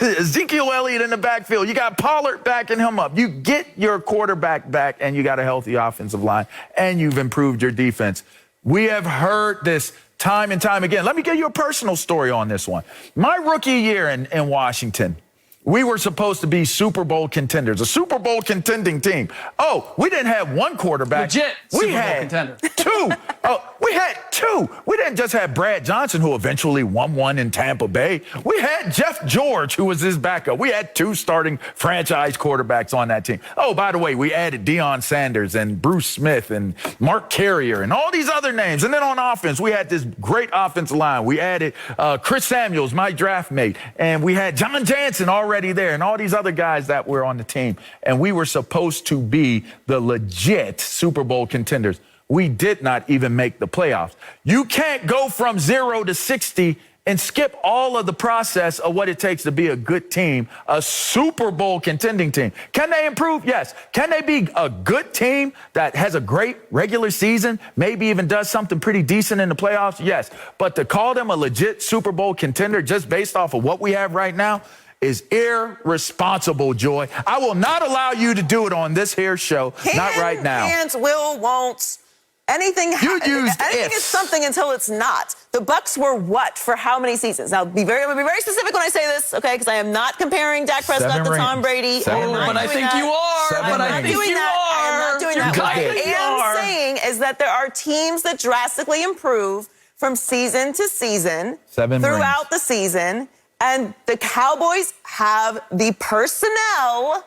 Ezekiel Elliott in the backfield. You got Pollard backing him up. You get your quarterback back, and you got a healthy offensive line, and you've improved your defense. We have heard this time and time again. Let me give you a personal story on this one. My rookie year in Washington, we were supposed to be Super Bowl contenders, a Super Bowl contending team. Oh, we didn't have one quarterback. Legit Super Bowl contender. Two. We had two. We didn't just have Brad Johnson, who eventually won one in Tampa Bay. We had Jeff George, who was his backup. We had two starting franchise quarterbacks on that team. Oh, by the way, we added Deion Sanders and Bruce Smith and Mark Carrier and all these other names. And then on offense, we had this great offensive line. We added Chris Samuels, my draft mate, and we had John Jansen already there, and all these other guys that were on the team. And we were supposed to be the legit Super Bowl contenders. We did not even make the playoffs. You can't go from 0 to 60 and skip all of the process of what it takes to be a good team, a Super Bowl contending team. Can they improve? Yes. Can they be a good team that has a great regular season, maybe even does something pretty decent in the playoffs? Yes. But to call them a legit Super Bowl contender just based off of what we have right now is irresponsible, Joy. I will not allow you to do it on this here show. Not right now. Can't, will, won't. Anything is something until it's not. The Bucs were what for how many seasons? Now, I'm gonna be very specific when I say this, okay? Because I am not comparing Dak Prescott to Tom Brady. But I think you are. I'm not doing that. I am not doing that. What I am saying is that there are teams that drastically improve from season to season throughout the season. And the Cowboys have the personnel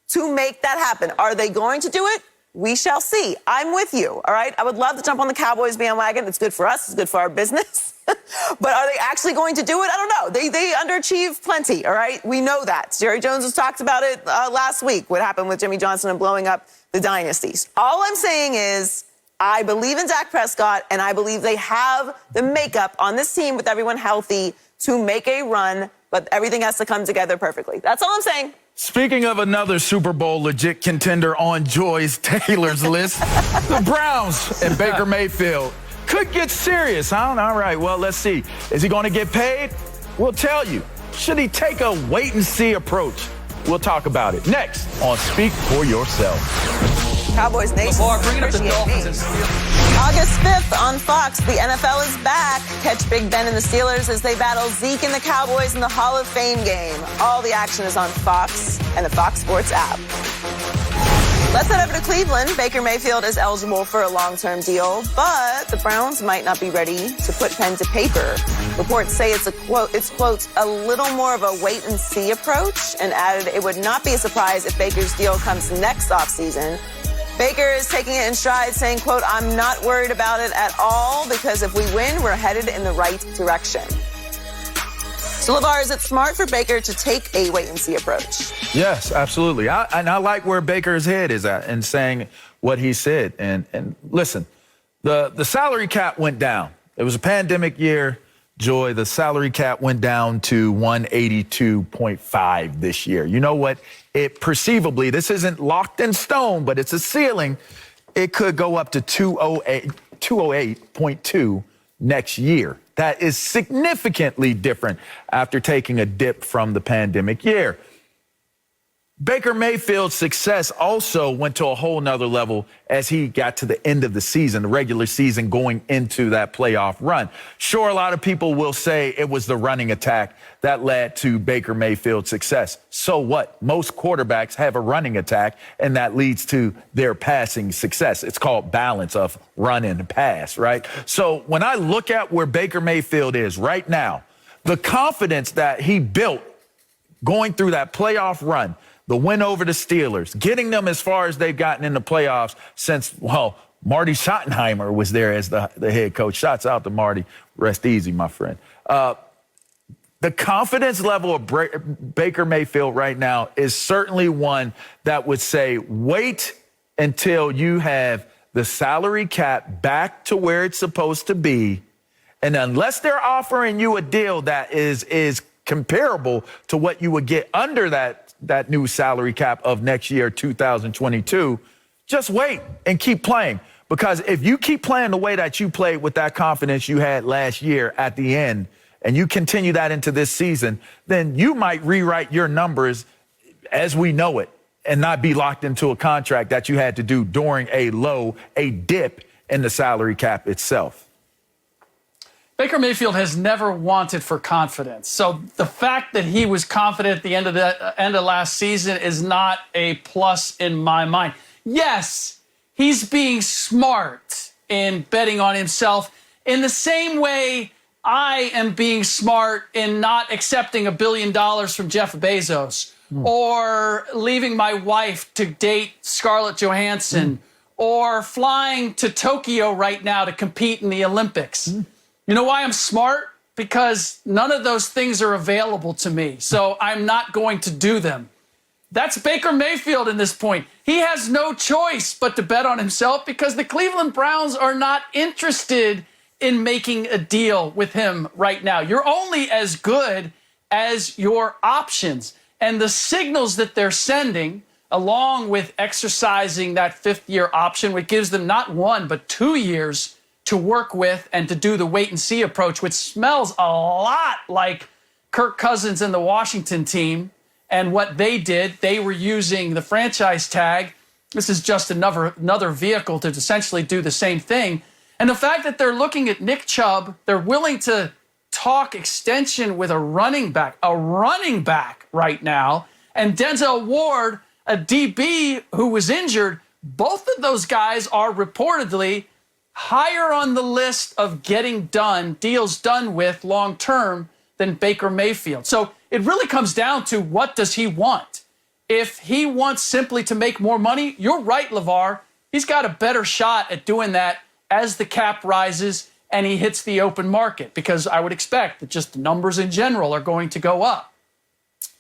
to make that happen. Are they going to do it? We shall see. I'm with you, all right? I would love to jump on the Cowboys bandwagon. It's good for us. It's good for our business. But are they actually going to do it? I don't know. They underachieve plenty, all right? We know that. Jerry Jones has talked about it last week, what happened with Jimmy Johnson and blowing up the dynasties. All I'm saying is I believe in Dak Prescott, and I believe they have the makeup on this team with everyone healthy to make a run, but everything has to come together perfectly. That's all I'm saying. Speaking of another Super Bowl legit contender on Joy's Taylor's list, the Browns and Baker Mayfield could get serious, huh? All right, well, let's see. Is he going to get paid? We'll tell you. Should he take a wait-and-see approach? We'll talk about it next on Speak For Yourself. Cowboys Nation. Bringing up the Dolphins and Steelers. August 5th on Fox, the NFL is back. Catch Big Ben and the Steelers as they battle Zeke and the Cowboys in the Hall of Fame game. All the action is on Fox and the Fox Sports app. Let's head over to Cleveland. Baker Mayfield is eligible for a long-term deal, but the Browns might not be ready to put pen to paper. Reports say it's quote, a little more of a wait-and-see approach, and added it would not be a surprise if Baker's deal comes next offseason. Baker is taking it in stride, saying, quote, I'm not worried about it at all because if we win, we're headed in the right direction. So, LeVar, is it smart for Baker to take a wait-and-see approach? Yes, absolutely. I like where Baker's head is at and saying what he said. And listen, the salary cap went down. It was a pandemic year. Joy, the salary cap went down to 182.5 this year. You know what? It perceivably, this isn't locked in stone, but it's a ceiling. It could go up to 208.2 next year. That is significantly different after taking a dip from the pandemic year. Baker Mayfield's success also went to a whole nother level as he got to the end of the season, the regular season, going into that playoff run. Sure, a lot of people will say it was the running attack that led to Baker Mayfield's success. So what? Most quarterbacks have a running attack, and that leads to their passing success. It's called balance of run and pass, right? So when I look at where Baker Mayfield is right now, the confidence that he built going through that playoff run, the win over the Steelers, getting them as far as they've gotten in the playoffs since, well, Marty Schottenheimer was there as the head coach. Shots out to Marty. Rest easy, my friend. The confidence level of Baker Mayfield right now is certainly one that would say, wait until you have the salary cap back to where it's supposed to be. And unless they're offering you a deal that is comparable to what you would get under that new salary cap of next year, 2022, just wait and keep playing. Because if you keep playing the way that you played with that confidence you had last year at the end, and you continue that into this season, then you might rewrite your numbers as we know it and not be locked into a contract that you had to do during a dip in the salary cap itself. Baker Mayfield has never wanted for confidence. So the fact that he was confident at the end of last season is not a plus in my mind. Yes, he's being smart in betting on himself in the same way I am being smart in not accepting $1 billion from Jeff Bezos or leaving my wife to date Scarlett Johansson or flying to Tokyo right now to compete in the Olympics. You know why I'm smart? Because none of those things are available to me, so I'm not going to do them. That's Baker Mayfield in this point. He has no choice but to bet on himself because the Cleveland Browns are not interested in making a deal with him right now. You're only as good as your options. And the signals that they're sending, along with exercising that fifth-year option, which gives them not 1, but 2 years to work with and to do the wait-and-see approach, which smells a lot like Kirk Cousins and the Washington team and what they did. They were using the franchise tag. This is just another vehicle to essentially do the same thing. And the fact that they're looking at Nick Chubb, they're willing to talk extension with a running back right now, and Denzel Ward, a DB who was injured. Both of those guys are reportedly higher on the list of getting deals done with long term than Baker Mayfield. So it really comes down to what does he want? If he wants simply to make more money, you're right, LeVar. He's got a better shot at doing that as the cap rises and he hits the open market, because I would expect that just the numbers in general are going to go up.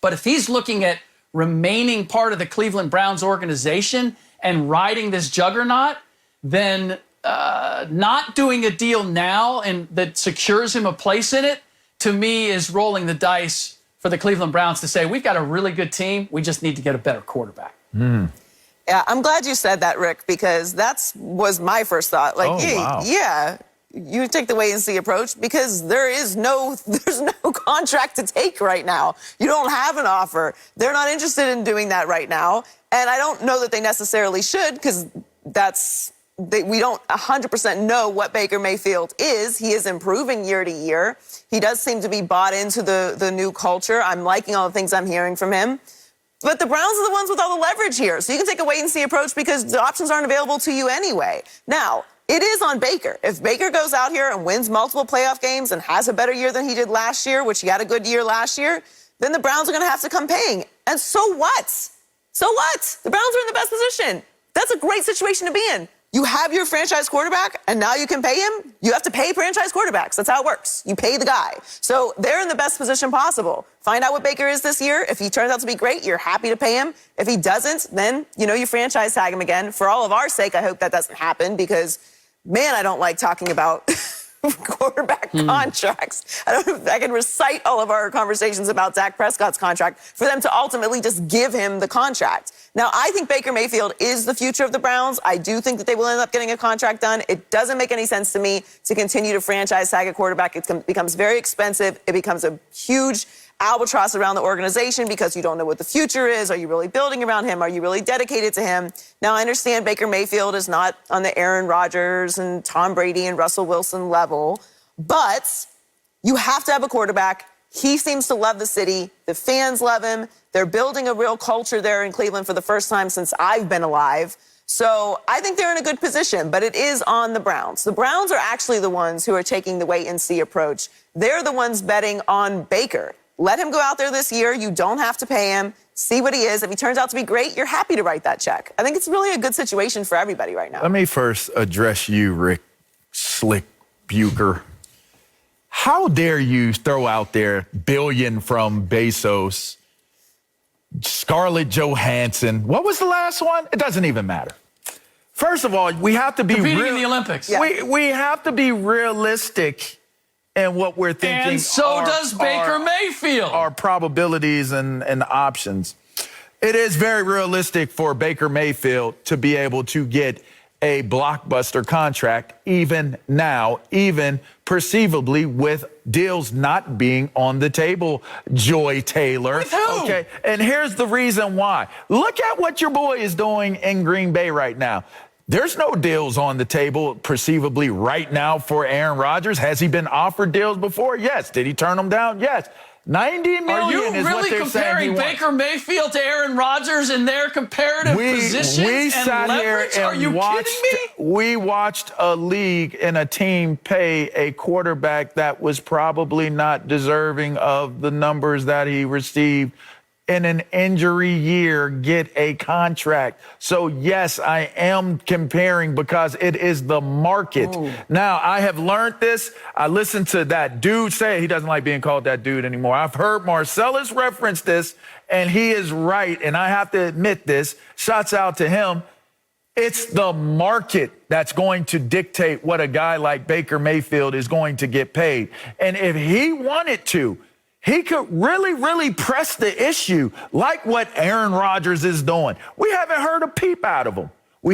But if he's looking at remaining part of the Cleveland Browns organization and riding this juggernaut, then not doing a deal now and that secures him a place in it, to me, is rolling the dice for the Cleveland Browns to say, we've got a really good team, we just need to get a better quarterback. Yeah, I'm glad you said that, Rick, because was my first thought. Like, yeah, you take the wait-and-see approach because there's no contract to take right now. You don't have an offer. They're not interested in doing that right now. And I don't know that they necessarily should, because we don't 100% know what Baker Mayfield is. He is improving year to year. He does seem to be bought into the new culture. I'm liking all the things I'm hearing from him. But the Browns are the ones with all the leverage here. So you can take a wait-and-see approach because the options aren't available to you anyway. Now, it is on Baker. If Baker goes out here and wins multiple playoff games and has a better year than he did last year, which he had a good year last year, then the Browns are going to have to come paying. And so what? So what? The Browns are in the best position. That's a great situation to be in. You have your franchise quarterback, and now you can pay him. You have to pay franchise quarterbacks. That's how it works. You pay the guy. So they're in the best position possible. Find out what Baker is this year. If he turns out to be great, you're happy to pay him. If he doesn't, then, you franchise tag him again. For all of our sake, I hope that doesn't happen because, man, I don't like talking about quarterback contracts. I don't know if I can recite all of our conversations about Dak Prescott's contract for them to ultimately just give him the contract. Now, I think Baker Mayfield is the future of the Browns. I do think that they will end up getting a contract done. It doesn't make any sense to me to continue to franchise tag a quarterback. It becomes very expensive. It becomes a huge albatross around the organization because you don't know what the future is. Are you really building around him? Are you really dedicated to him? Now, I understand Baker Mayfield is not on the Aaron Rodgers and Tom Brady and Russell Wilson level, but you have to have a quarterback. He seems to love the city. The fans love him. They're building a real culture there in Cleveland for the first time since I've been alive. So I think they're in a good position, but it is on the Browns. The Browns are actually the ones who are taking the wait-and-see approach. They're the ones betting on Baker. Let him go out there this year. You don't have to pay him. See what he is. If he turns out to be great, you're happy to write that check. I think it's really a good situation for everybody right now. Let me first address you, Rick Slick Bucher. How dare you throw out there billion from Bezos, Scarlett Johansson. What was the last one? It doesn't even matter. First of all, we have to be competing in the Olympics. Yeah. We have to be realistic in what we're thinking. And so does Baker Mayfield. Our probabilities and options. It is very realistic for Baker Mayfield to be able to get a blockbuster contract even now, even perceivably with deals not being on the table, Joy Taylor. With who? Okay, and here's the reason why. Look at what your boy is doing in Green Bay right now. There's no deals on the table perceivably right now for Aaron Rodgers. Has he been offered deals before? Yes. Did he turn them down? Yes. $90 million Are you is what really they're comparing Baker Mayfield to Aaron Rodgers in their comparative positions we and sat leverage? here and Are you kidding me? We watched a league and a team pay a quarterback that was probably not deserving of the numbers that he received in an injury year get a contract. So, yes, I am comparing because it is the market. Ooh. Now, I have learned this. I listened to that dude say he doesn't like being called that dude anymore. I've heard Marcellus reference this, and he is right, and I have to admit this. Shouts out to him. It's the market that's going to dictate what a guy like Baker Mayfield is going to get paid. And if he wanted to, he could really, really press the issue like what Aaron Rodgers is doing. We haven't heard a peep out of him. I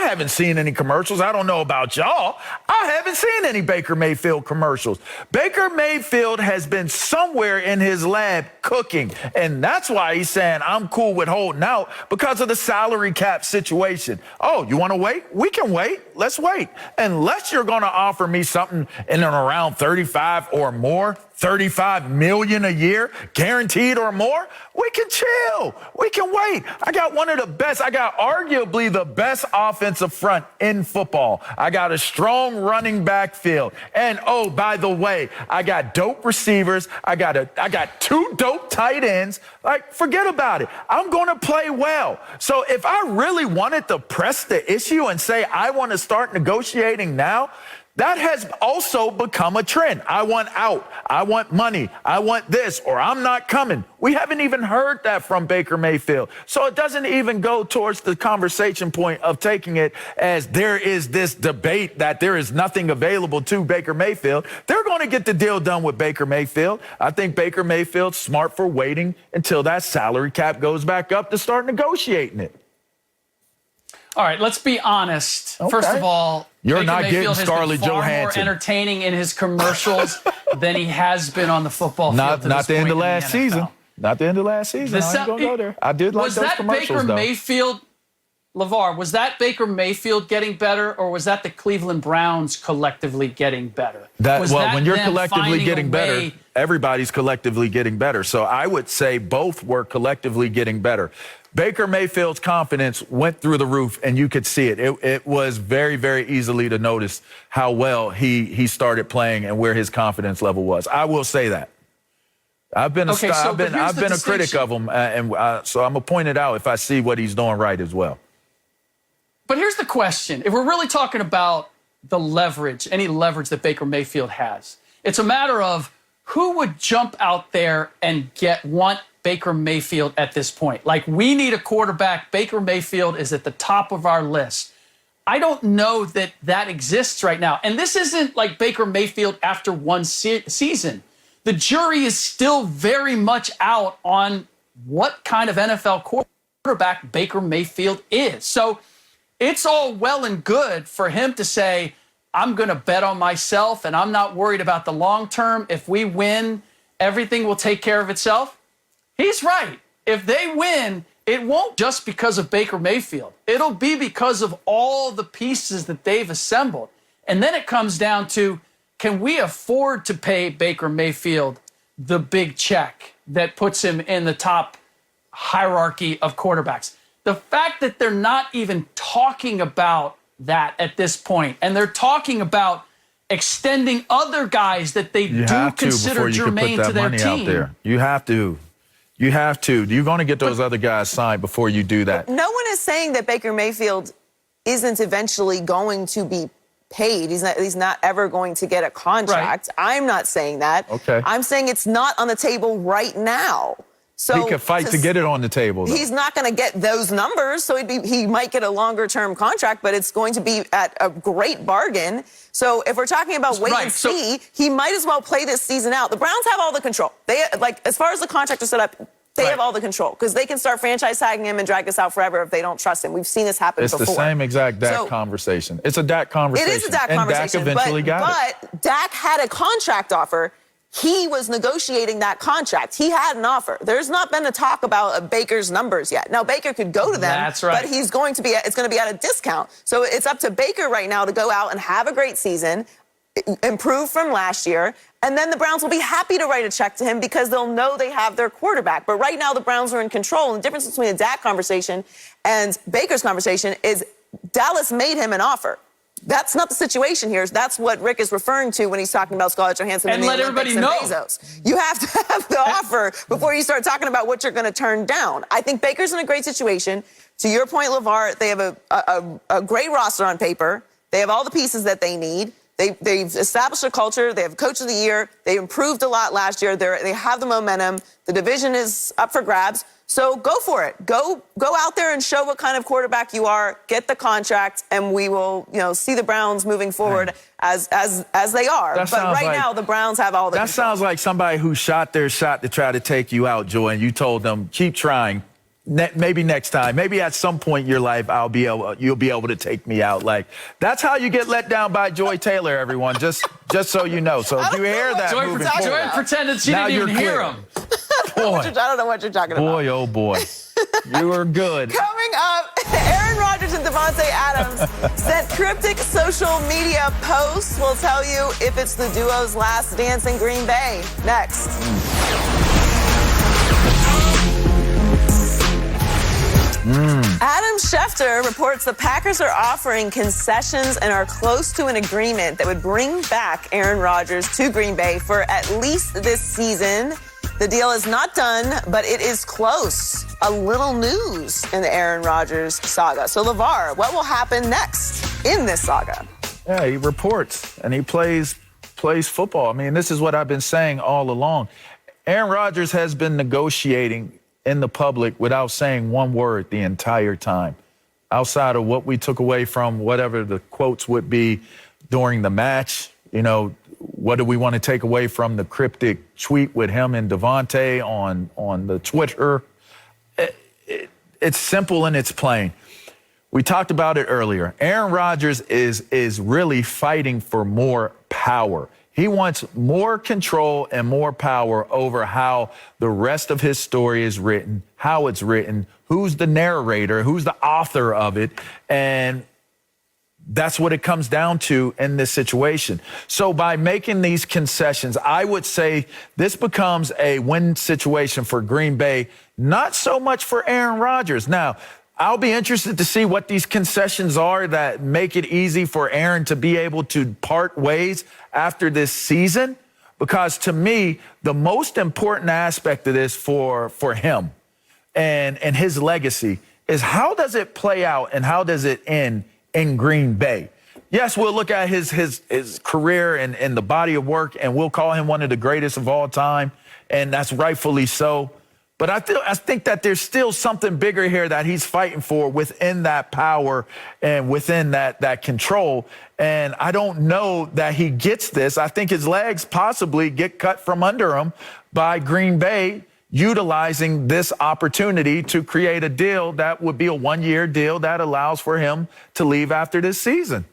haven't seen any commercials. I don't know about y'all. I haven't seen any Baker Mayfield commercials. Baker Mayfield has been somewhere in his lab cooking, and that's why he's saying, I'm cool with holding out because of the salary cap situation. Oh, you want to wait? We can wait. Let's wait. Unless you're going to offer me something in and around 35 or more, $35 million a year, guaranteed or more, we can chill. We can wait. I got arguably the best offensive front in football. I got a strong running back field. And, oh, by the way, I got dope receivers. I got two dope tight ends. Like, forget about it. I'm going to play well. So if I really wanted to press the issue and say I want to start negotiating now, that has also become a trend. I want out. I want money. I want this, or I'm not coming. We haven't even heard that from Baker Mayfield. So it doesn't even go towards the conversation point of taking it as there is this debate that there is nothing available to Baker Mayfield. They're going to get the deal done with Baker Mayfield. I think Baker Mayfield's smart for waiting until that salary cap goes back up to start negotiating it. All right, let's be honest. Okay. First of all, you're Baker not Mayfield getting Scarlett has been far Johansson more entertaining in his commercials than he has been on the football field. Not the end of last season. Not the end of last season. I ain't gonna go there. I did like those commercials, Was that Baker though. Mayfield, LeVar, was that Baker Mayfield getting better, or was that the Cleveland Browns collectively getting better? When you're collectively getting better, everybody's collectively getting better. So I would say both were collectively getting better. Baker Mayfield's confidence went through the roof, and you could see it. It was very, very easily to notice how well he started playing and where his confidence level was. I will say that. I've been a critic of him, so I'm gonna point it out if I see what he's doing right as well. But here's the question: if we're really talking about the leverage, any leverage that Baker Mayfield has, it's a matter of who would jump out there and want Baker Mayfield at this point. Like, we need a quarterback. Baker Mayfield is at the top of our list. I don't know that exists right now. And this isn't like Baker Mayfield after one season. The jury is still very much out on what kind of NFL quarterback Baker Mayfield is. So it's all well and good for him to say, I'm going to bet on myself and I'm not worried about the long term. If we win, everything will take care of itself. He's right. If they win, it won't just because of Baker Mayfield. It'll be because of all the pieces that they've assembled. And then it comes down to, can we afford to pay Baker Mayfield the big check that puts him in the top hierarchy of quarterbacks? The fact that they're not even talking about that at this point, and they're talking about extending other guys that they do consider germane to their team. Out there. You have to. You have to. You're going to get those other guys signed before you do that. No one is saying that Baker Mayfield isn't eventually going to be paid. He's not ever going to get a contract. Right. I'm not saying that. Okay. I'm saying it's not on the table right now. So he could fight to get it on the table, though. He's not going to get those numbers, so he might get a longer-term contract, but it's going to be at a great bargain. So if we're talking about wait and see, he might as well play this season out. The Browns have all the control. They, like, as far as the contract is set up, they have all the control because they can start franchise tagging him and drag this out forever if they don't trust him. We've seen this happen before. It's the same exact Dak conversation. It's a Dak conversation. It is a Dak conversation. And Dak eventually got it. But Dak had a contract offer. He was negotiating that contract. He had an offer. There's not been a talk about Baker's numbers yet. Now, Baker could go to them, That's right. but it's going to be at a discount. So it's up to Baker right now to go out and have a great season, improve from last year, and then the Browns will be happy to write a check to him because they'll know they have their quarterback. But right now, the Browns are in control. And the difference between the Dak conversation and Baker's conversation is Dallas made him an offer. That's not the situation here. That's what Rick is referring to when he's talking about Scarlett Johansson and let everybody know. Bezos. You have to have the offer before you start talking about what you're going to turn down. I think Baker's in a great situation. To your point, LeVar, they have a great roster on paper. They have all the pieces that they need. They've established a culture. They have Coach of the Year. They improved a lot last year. They have the momentum. The division is up for grabs. So go for it. Go out there and show what kind of quarterback you are. Get the contract, and we will, see the Browns moving forward as they are. But right now, the Browns have all the control. Sounds like somebody who shot their shot to try to take you out, Joy, and you told them, keep trying. Maybe next time, maybe at some point in your life, you'll be able to take me out. Like, that's how you get let down by Joy Taylor, everyone. Just so you know. So if you hear that, Joy pretended she didn't even hear him. Boy, I don't know what you're talking about. Boy, oh boy, you are good. Coming up, Aaron Rodgers and Davante Adams sent cryptic social media posts. We'll tell you if it's the duo's last dance in Green Bay. Next. Adam Schefter reports the Packers are offering concessions and are close to an agreement that would bring back Aaron Rodgers to Green Bay for at least this season. The deal is not done, but it is close. A little news in the Aaron Rodgers saga. So, LeVar, what will happen next in this saga? Yeah, he reports, and he plays football. I mean, this is what I've been saying all along. Aaron Rodgers has been negotiating in the public without saying one word the entire time, outside of what we took away from whatever the quotes would be during the match. What do we want to take away from the cryptic tweet with him and Davante on the Twitter? It's simple and it's plain. We talked about it earlier. Aaron Rodgers is really fighting for more power. He wants more control and more power over how the rest of his story is written, how it's written, who's the narrator, who's the author of it, and that's what it comes down to in this situation. So by making these concessions, I would say this becomes a win situation for Green Bay, not so much for Aaron Rodgers. Now, I'll be interested to see what these concessions are that make it easy for Aaron to be able to part ways after this season, because to me, the most important aspect of this for him and his legacy is how does it play out and how does it end in Green Bay? Yes, we'll look at his career and the body of work, and we'll call him one of the greatest of all time, and that's rightfully so. But I think that there's still something bigger here that he's fighting for within that power and within that control. And I don't know that he gets this. I think his legs possibly get cut from under him by Green Bay utilizing this opportunity to create a deal that would be a one-year deal that allows for him to leave after this season.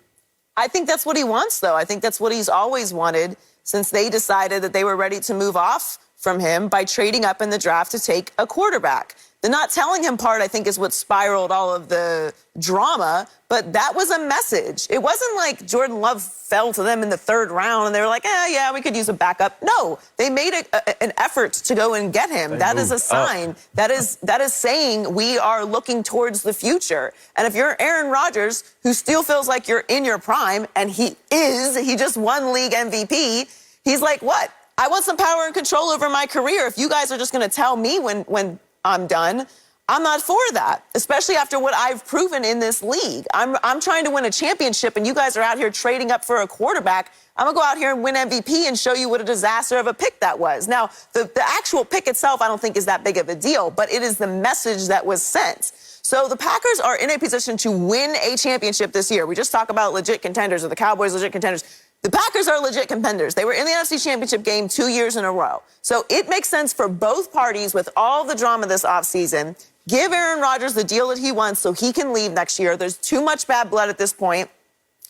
I think that's what he wants, though. I think that's what he's always wanted since they decided that they were ready to move off from him by trading up in the draft to take a quarterback. The not telling him part, I think, is what spiraled all of the drama. But that was a message. It wasn't like Jordan Love fell to them in the 3rd round and they were like, yeah, we could use a backup. No, they made an effort to go and get him. That is a sign. That is saying we are looking towards the future. And if you're Aaron Rodgers, who still feels like you're in your prime, and he just won league MVP, he's like, what? I want some power and control over my career. If you guys are just going to tell me when I'm done, I'm not for that, especially after what I've proven in this league. I'm trying to win a championship, and you guys are out here trading up for a quarterback. I'm going to go out here and win MVP and show you what a disaster of a pick that was. Now, the actual pick itself I don't think is that big of a deal, but it is the message that was sent. So the Packers are in a position to win a championship this year. We just talk about legit contenders, or the Cowboys legit contenders. The Packers are legit contenders. They were in the NFC Championship game 2 years in a row. So it makes sense for both parties, with all the drama this offseason. Give Aaron Rodgers the deal that he wants so he can leave next year. There's too much bad blood at this point,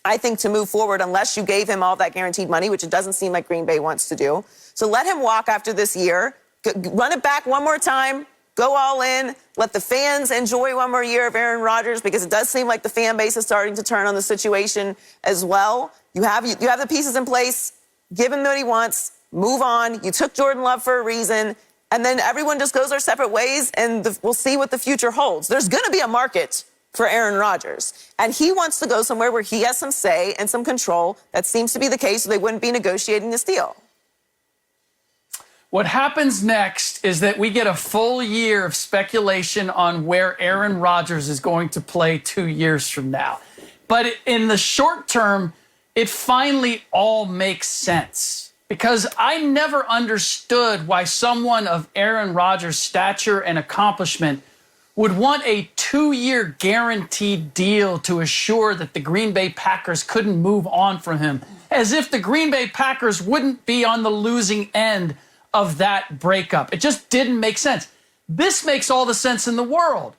I think, to move forward unless you gave him all that guaranteed money, which it doesn't seem like Green Bay wants to do. So let him walk after this year. Run it back one more time. Go all in. Let the fans enjoy one more year of Aaron Rodgers, because it does seem like the fan base is starting to turn on the situation as well. You have the pieces in place. Give him what he wants. Move on. You took Jordan Love for a reason. And then everyone just goes our separate ways, and we'll see what the future holds. There's going to be a market for Aaron Rodgers, and he wants to go somewhere where he has some say and some control. That seems to be the case, so they wouldn't be negotiating this deal. What happens next is that we get a full year of speculation on where Aaron Rodgers is going to play 2 years from now. But in the short term, it finally all makes sense. Because I never understood why someone of Aaron Rodgers' stature and accomplishment would want a 2-year guaranteed deal to assure that the Green Bay Packers couldn't move on from him, as if the Green Bay Packers wouldn't be on the losing end of that breakup. It just didn't make sense. This makes all the sense in the world.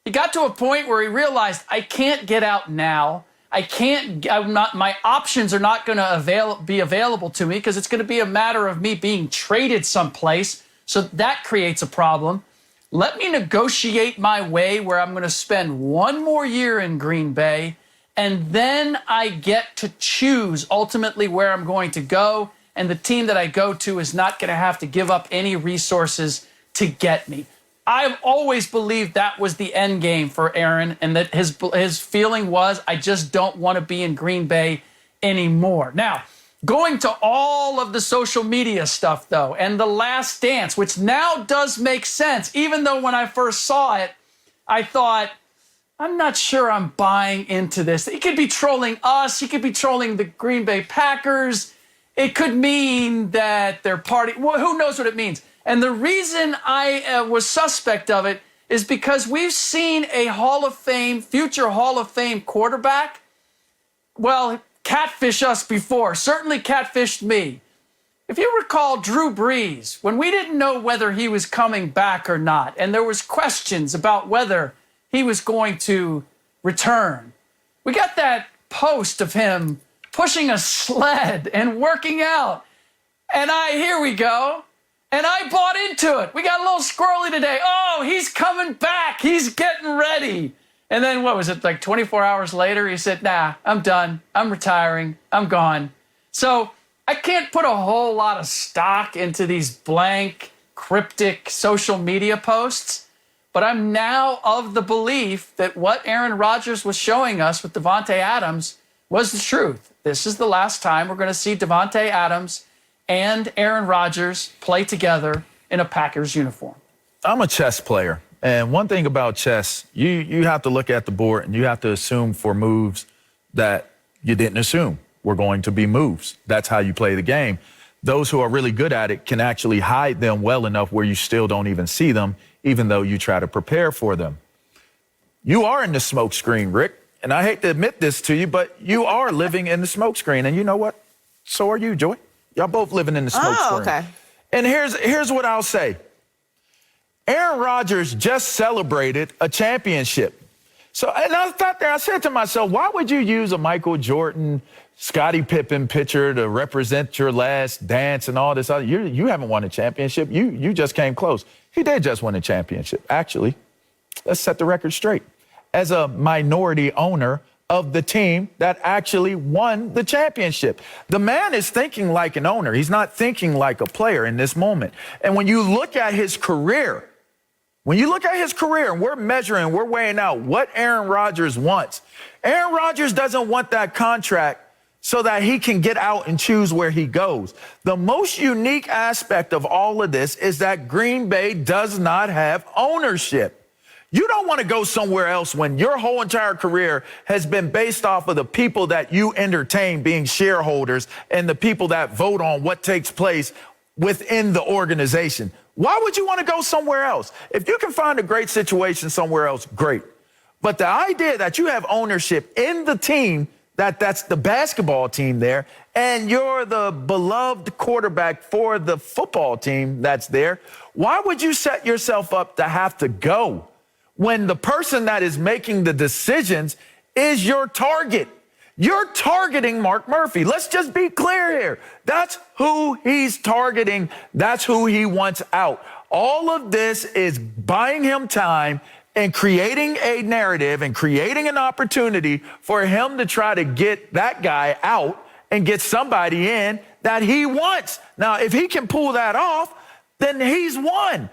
He got to a point where he realized, I can't get out now. My options are not going to be available to me, because it's going to be a matter of me being traded someplace. So that creates a problem. Let me negotiate my way where I'm going to spend 1 more year in Green Bay, and then I get to choose ultimately where I'm going to go. And the team that I go to is not going to have to give up any resources to get me. I've always believed that was the end game for Aaron, and that his feeling was, I just don't want to be in Green Bay anymore. Now, going to all of the social media stuff, though, and The Last Dance, which now does make sense, even though when I first saw it, I thought, I'm not sure I'm buying into this. He could be trolling us. He could be trolling the Green Bay Packers. It could mean that they're well, who knows what it means. And the reason I was suspect of it is because we've seen a future Hall of Fame quarterback, well, catfish us before, certainly catfished me. If you recall Drew Brees, when we didn't know whether he was coming back or not, and there was questions about whether he was going to return, we got that post of him pushing a sled and working out. And here we go. And I bought into it. We got a little squirrely today. Oh, he's coming back. He's getting ready. And then what was it, like 24 hours later, he said, nah, I'm done. I'm retiring. I'm gone. So I can't put a whole lot of stock into these blank, cryptic social media posts. But I'm now of the belief that what Aaron Rodgers was showing us with Davante Adams was the truth. This is the last time we're going to see Davante Adams and Aaron Rodgers play together in a Packers uniform. I'm a chess player. And one thing about chess, you have to look at the board and you have to assume for moves that you didn't assume were going to be moves. That's how you play the game. Those who are really good at it can actually hide them well enough where you still don't even see them, even though you try to prepare for them. You are in the smoke screen, Rick. And I hate to admit this to you, but you are living in the smoke screen. And you know what? So are you, Joy. Y'all both living in the smoke screen. Okay. And here's what I'll say. Aaron Rodgers just celebrated a championship. So, and I thought there, I said to myself, why would you use a Michael Jordan, Scottie Pippen picture to represent your last dance and all this other? You haven't won a championship. You just came close. He did just win a championship, actually. Let's set the record straight. As a minority owner of the team that actually won the championship. The man is thinking like an owner. He's not thinking like a player in this moment. And when you look at his career, and we're measuring, we're weighing out what Aaron Rodgers wants. Aaron Rodgers doesn't want that contract so that he can get out and choose where he goes. The most unique aspect of all of this is that Green Bay does not have ownership. You don't want to go somewhere else when your whole entire career has been based off of the people that you entertain being shareholders and the people that vote on what takes place within the organization. Why would you want to go somewhere else? If you can find a great situation somewhere else, great. But the idea that you have ownership in the team, that's the basketball team there, and you're the beloved quarterback for the football team that's there, why would you set yourself up to have to go when the person that is making the decisions is your target? You're targeting Mark Murphy. Let's just be clear here. That's who he's targeting. That's who he wants out. All of this is buying him time and creating a narrative and creating an opportunity for him to try to get that guy out and get somebody in that he wants. Now, if he can pull that off, then he's won.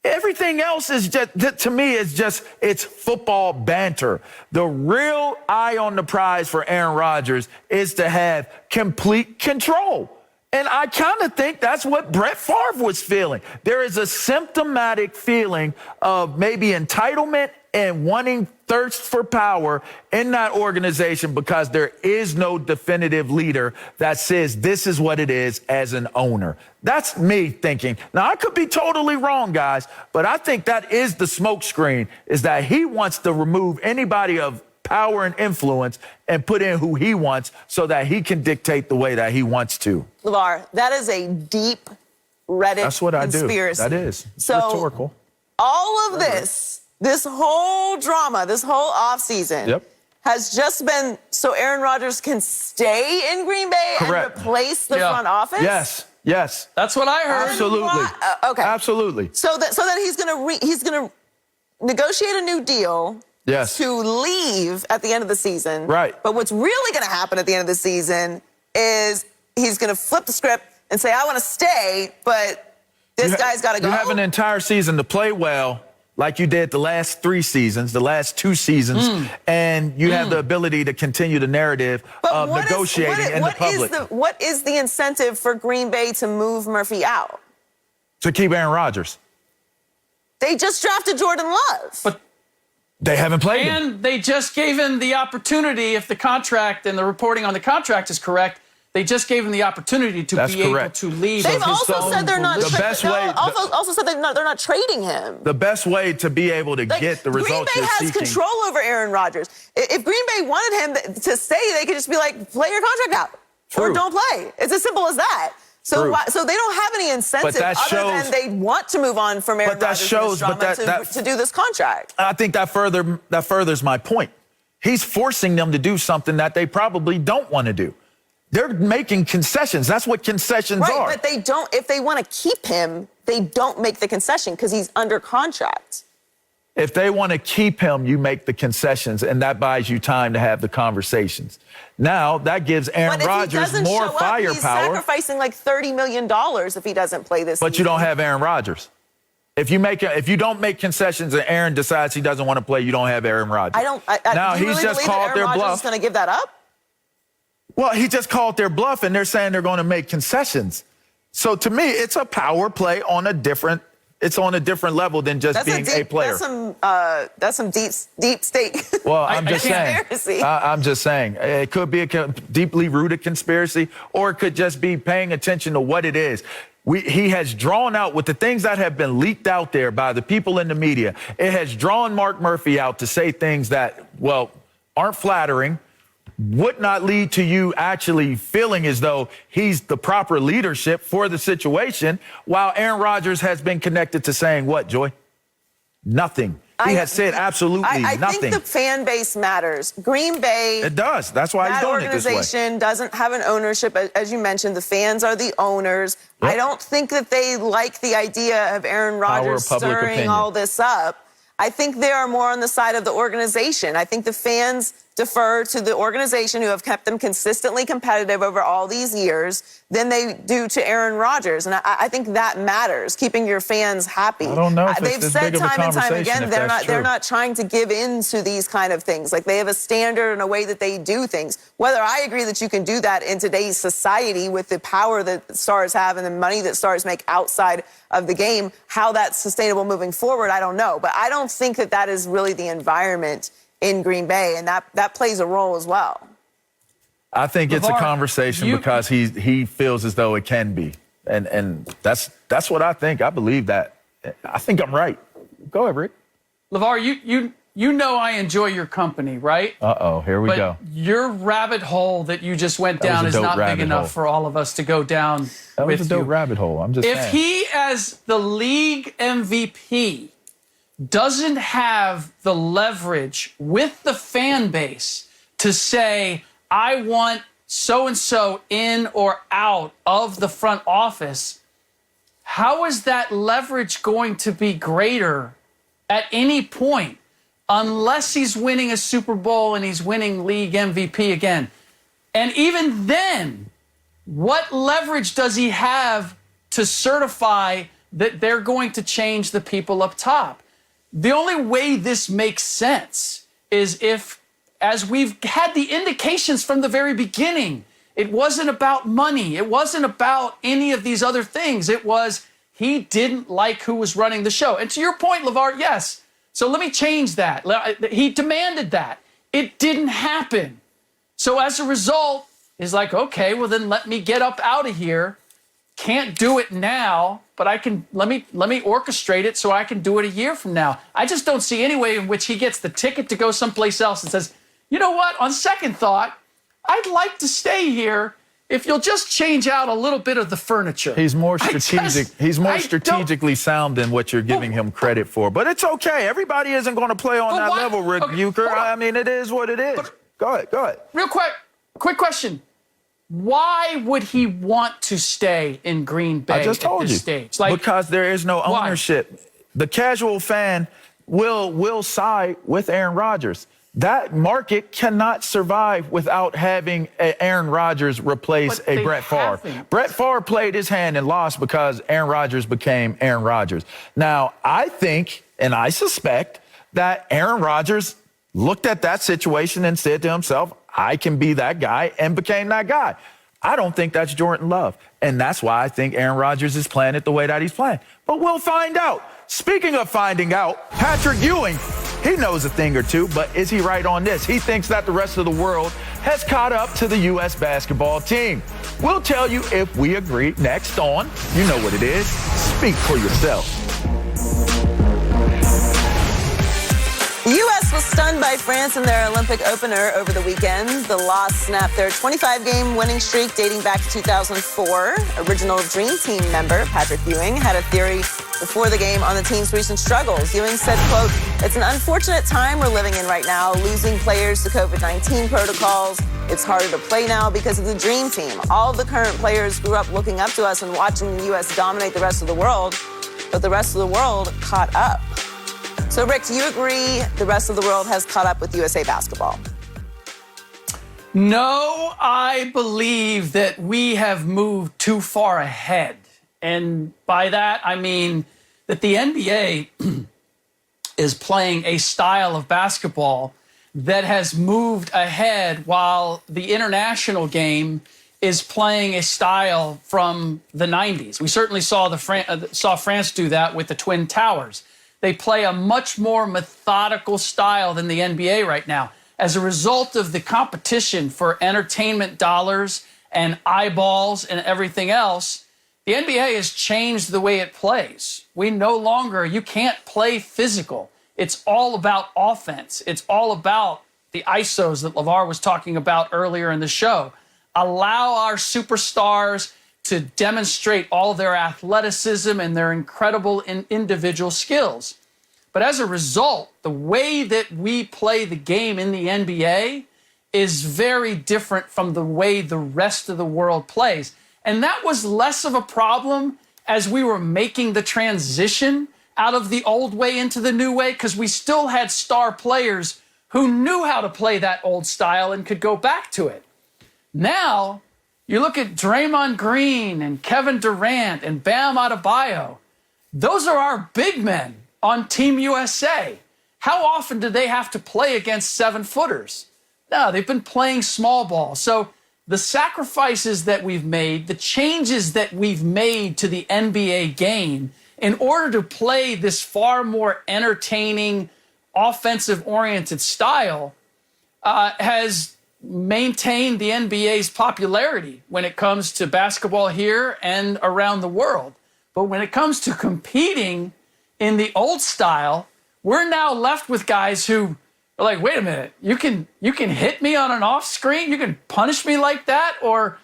Everything else is just, to me, it's football banter. The real eye on the prize for Aaron Rodgers is to have complete control. And I kind of think that's what Brett Favre was feeling. There is a symptomatic feeling of maybe entitlement and wanting thirst for power in that organization because there is no definitive leader that says this is what it is as an owner. That's me thinking. Now, I could be totally wrong, guys, but I think that is the smokescreen, is that he wants to remove anybody of power and influence and put in who he wants so that he can dictate the way that he wants to. LeVar, that is a deep Reddit That's what conspiracy. I do. That is so rhetorical. All of this whole drama, this whole offseason has just been so Aaron Rodgers can stay in Green Bay Correct. and replace the front office? Yes. That's what I heard. Absolutely. Okay. Absolutely. So that he's gonna negotiate a new deal. Yes. To leave at the end of the season. Right. But what's really going to happen at the end of the season is he's going to flip the script and say, I want to stay, but this guy's got to go. You have an entire season to play well, like you did the last 3 seasons, the last 2 seasons, and you have the ability to continue the narrative of negotiating in the public. What is the incentive for Green Bay to move Murphy out? To keep Aaron Rodgers. They just drafted Jordan Love. But they haven't played him. And they just gave him the opportunity, if the contract and the reporting on the contract is correct, they just gave him the opportunity to able to leave. They've also said they're not. Also said they're not trading him. The best way to be able to get the results Green Bay has control over Aaron Rodgers. If Green Bay wanted him to stay, they could just be like, play your contract out or don't play. It's as simple as that. So they don't have any incentive other than they want to move on from Aaron Rodgers to do this contract. I think that furthers my point. He's forcing them to do something that they probably don't want to do. They're making concessions. That's what concessions are. Right, but they don't. If they want to keep him, they don't make the concession because he's under contract. If they want to keep him, you make the concessions, and that buys you time to have the conversations. Now, that gives Aaron Rodgers more firepower. He's sacrificing like $30 million if he doesn't play this season. But you don't have Aaron Rodgers. If you don't make concessions and Aaron decides he doesn't want to play, you don't have Aaron Rodgers. Now, he's just called their bluff. Aaron Rodgers is going to give that up? Well, he just called their bluff, and they're saying they're going to make concessions. So to me, it's a power play on a different level than just being a player. That's some deep state. Well, I'm just saying. It could be a deeply rooted conspiracy, or it could just be paying attention to what it is. He has drawn out with the things that have been leaked out there by the people in the media. It has drawn Mark Murphy out to say things that, aren't flattering, would not lead to you actually feeling as though he's the proper leadership for the situation, while Aaron Rodgers has been connected to saying what, Joy? Nothing. He has said absolutely I nothing. think the fan base matters. Green Bay. It does. That's why he's doing it this way. That organization doesn't have an ownership. As you mentioned, the fans are the owners. Yep. I don't think that they like the idea of Aaron Rodgers stirring all this up. I think they are more on the side of the organization. I think the fans defer to the organization who have kept them consistently competitive over all these years than they do to Aaron Rodgers. And I think that matters, keeping your fans happy. I don't know if They've it's said big of a time and time conversation again if they're not trying to give in to these kind of things. Like, they have a standard and a way that they do things. Whether I agree that you can do that in today's society with the power that stars have and the money that stars make outside of the game, how that's sustainable moving forward, I don't know. But I don't think that that is really the environment in Green Bay, and that plays a role as well. I think it's a conversation because he feels as though it can be. And that's what I think. I believe that. I think I'm right. Go ahead, Rick. LeVar, you know I enjoy your company, right? Uh-oh, here we go. Your rabbit hole that you just went down is not big enough for all of us to go down with you. That was a dope rabbit hole. I'm just saying. If he, as the league MVP, doesn't have the leverage with the fan base to say, I want so-and-so in or out of the front office, how is that leverage going to be greater at any point unless he's winning a Super Bowl and he's winning league MVP again? And even then, what leverage does he have to certify that they're going to change the people up top? The only way this makes sense is if, as we've had the indications from the very beginning, it wasn't about money. It wasn't about any of these other things. It was he didn't like who was running the show. And to your point, LeVar, yes. So let me change that. He demanded that. It didn't happen. So as a result, he's like, okay, well then let me get up out of here. Can't do it now, but I can, let me orchestrate it so I can do it a year from now. I just don't see any way in which he gets the ticket to go someplace else and says, you know what, on second thought, I'd like to stay here if you'll just change out a little bit of the furniture. He's more strategic. He's more strategically sound than what you're giving him credit for. But it's okay. Everybody isn't going to play on that level, Rick Bucher. I mean, it is what it is. Go ahead. Real quick question. Why would he want to stay in Green Bay I just told at this you. stage? Like, because there is no ownership. Why? The casual fan will side with Aaron Rodgers. That market cannot survive without having Aaron Rodgers replace a Brett Favre. Brett Favre played his hand and lost because Aaron Rodgers became Aaron Rodgers. Now, I think and I suspect that Aaron Rodgers looked at that situation and said to himself, I can be that guy, and became that guy. I don't think that's Jordan Love. And that's why I think Aaron Rodgers is playing it the way that he's playing. But we'll find out. Speaking of finding out, Patrick Ewing, he knows a thing or two, but is he right on this? He thinks that the rest of the world has caught up to the U.S. basketball team. We'll tell you if we agree next on, you know what it is, Speak for Yourself. The U.S. was stunned by France in their Olympic opener over the weekend. The loss snapped their 25-game winning streak dating back to 2004. Original Dream Team member Patrick Ewing had a theory before the game on the team's recent struggles. Ewing said, quote, it's an unfortunate time we're living in right now, losing players to COVID-19 protocols. It's harder to play now because of the Dream Team. All of the current players grew up looking up to us and watching the U.S. dominate the rest of the world, but the rest of the world caught up. So, Rick, do you agree the rest of the world has caught up with USA basketball? No, I believe that we have moved too far ahead. And by that, I mean that the NBA is playing a style of basketball that has moved ahead while the international game is playing a style from the 90s. We certainly saw France do that with the Twin Towers. They play a much more methodical style than the NBA right now. As a result of the competition for entertainment dollars and eyeballs and everything else, the NBA has changed the way it plays. You can't play physical. It's all about offense. It's all about the ISOs that LeVar was talking about earlier in the show. Allow our superstars to demonstrate all their athleticism and their incredible individual skills. But as a result, the way that we play the game in the NBA is very different from the way the rest of the world plays. And that was less of a problem as we were making the transition out of the old way into the new way, because we still had star players who knew how to play that old style and could go back to it. Now, you look at Draymond Green and Kevin Durant and Bam Adebayo. Those are our big men on Team USA. How often do they have to play against 7-footers? No, they've been playing small ball. So the sacrifices that we've made, the changes that we've made to the NBA game in order to play this far more entertaining, offensive-oriented style has maintained the NBA's popularity when it comes to basketball here and around the world. But when it comes to competing in the old style, we're now left with guys who are like, wait a minute, you can hit me on an off screen? You can punish me like that? Or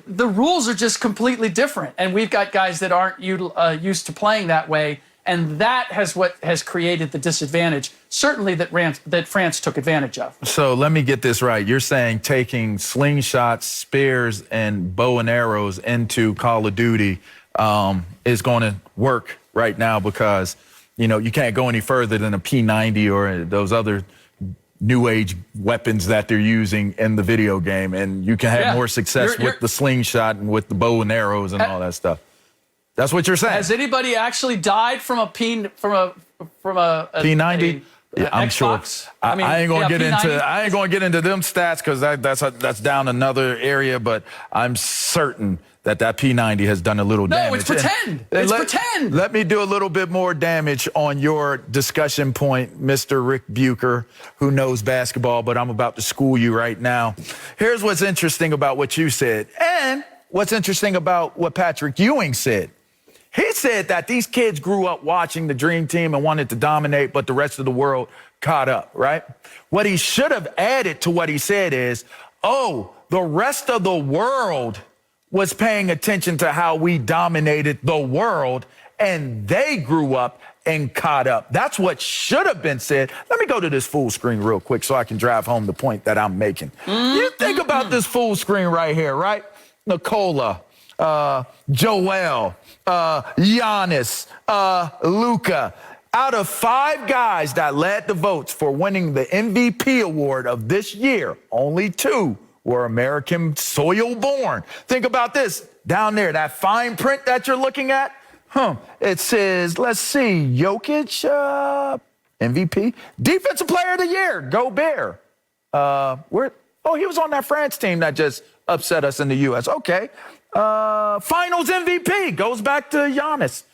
the rules are just completely different. And we've got guys that aren't used to playing that way. And that what has created the disadvantage, certainly that France took advantage of. So let me get this right. You're saying taking slingshots, spears, and bow and arrows into Call of Duty is going to work right now because, you can't go any further than a P90 or those other new age weapons that they're using in the video game. And you can have more success with the slingshot and with the bow and arrows and all that stuff. That's what you're saying. Has anybody actually died from a P90? I'm Xbox? sure. I ain't gonna get into them stats because that's down another area. But I'm certain that P90 has done a little damage. No, it's pretend. Pretend. Let me do a little bit more damage on your discussion point, Mr. Rick Bucher, who knows basketball. But I'm about to school you right now. Here's what's interesting about what you said, and what's interesting about what Patrick Ewing said. He said that these kids grew up watching the Dream Team and wanted to dominate, but the rest of the world caught up, right? What he should have added to what he said is, the rest of the world was paying attention to how we dominated the world, and they grew up and caught up. That's what should have been said. Let me go to this full screen real quick so I can drive home the point that I'm making. You think about this full screen right here, right? Nikola, Joel, Giannis, Luka. Out of 5 guys that led the votes for winning the MVP award of this year, only 2 were American soil born. Think about this. Down there, that fine print that you're looking at, it says, let's see, Jokic, MVP, Defensive Player of the Year, go Bear. He was on that France team that just upset us in the U.S. Okay. Finals MVP goes back to Giannis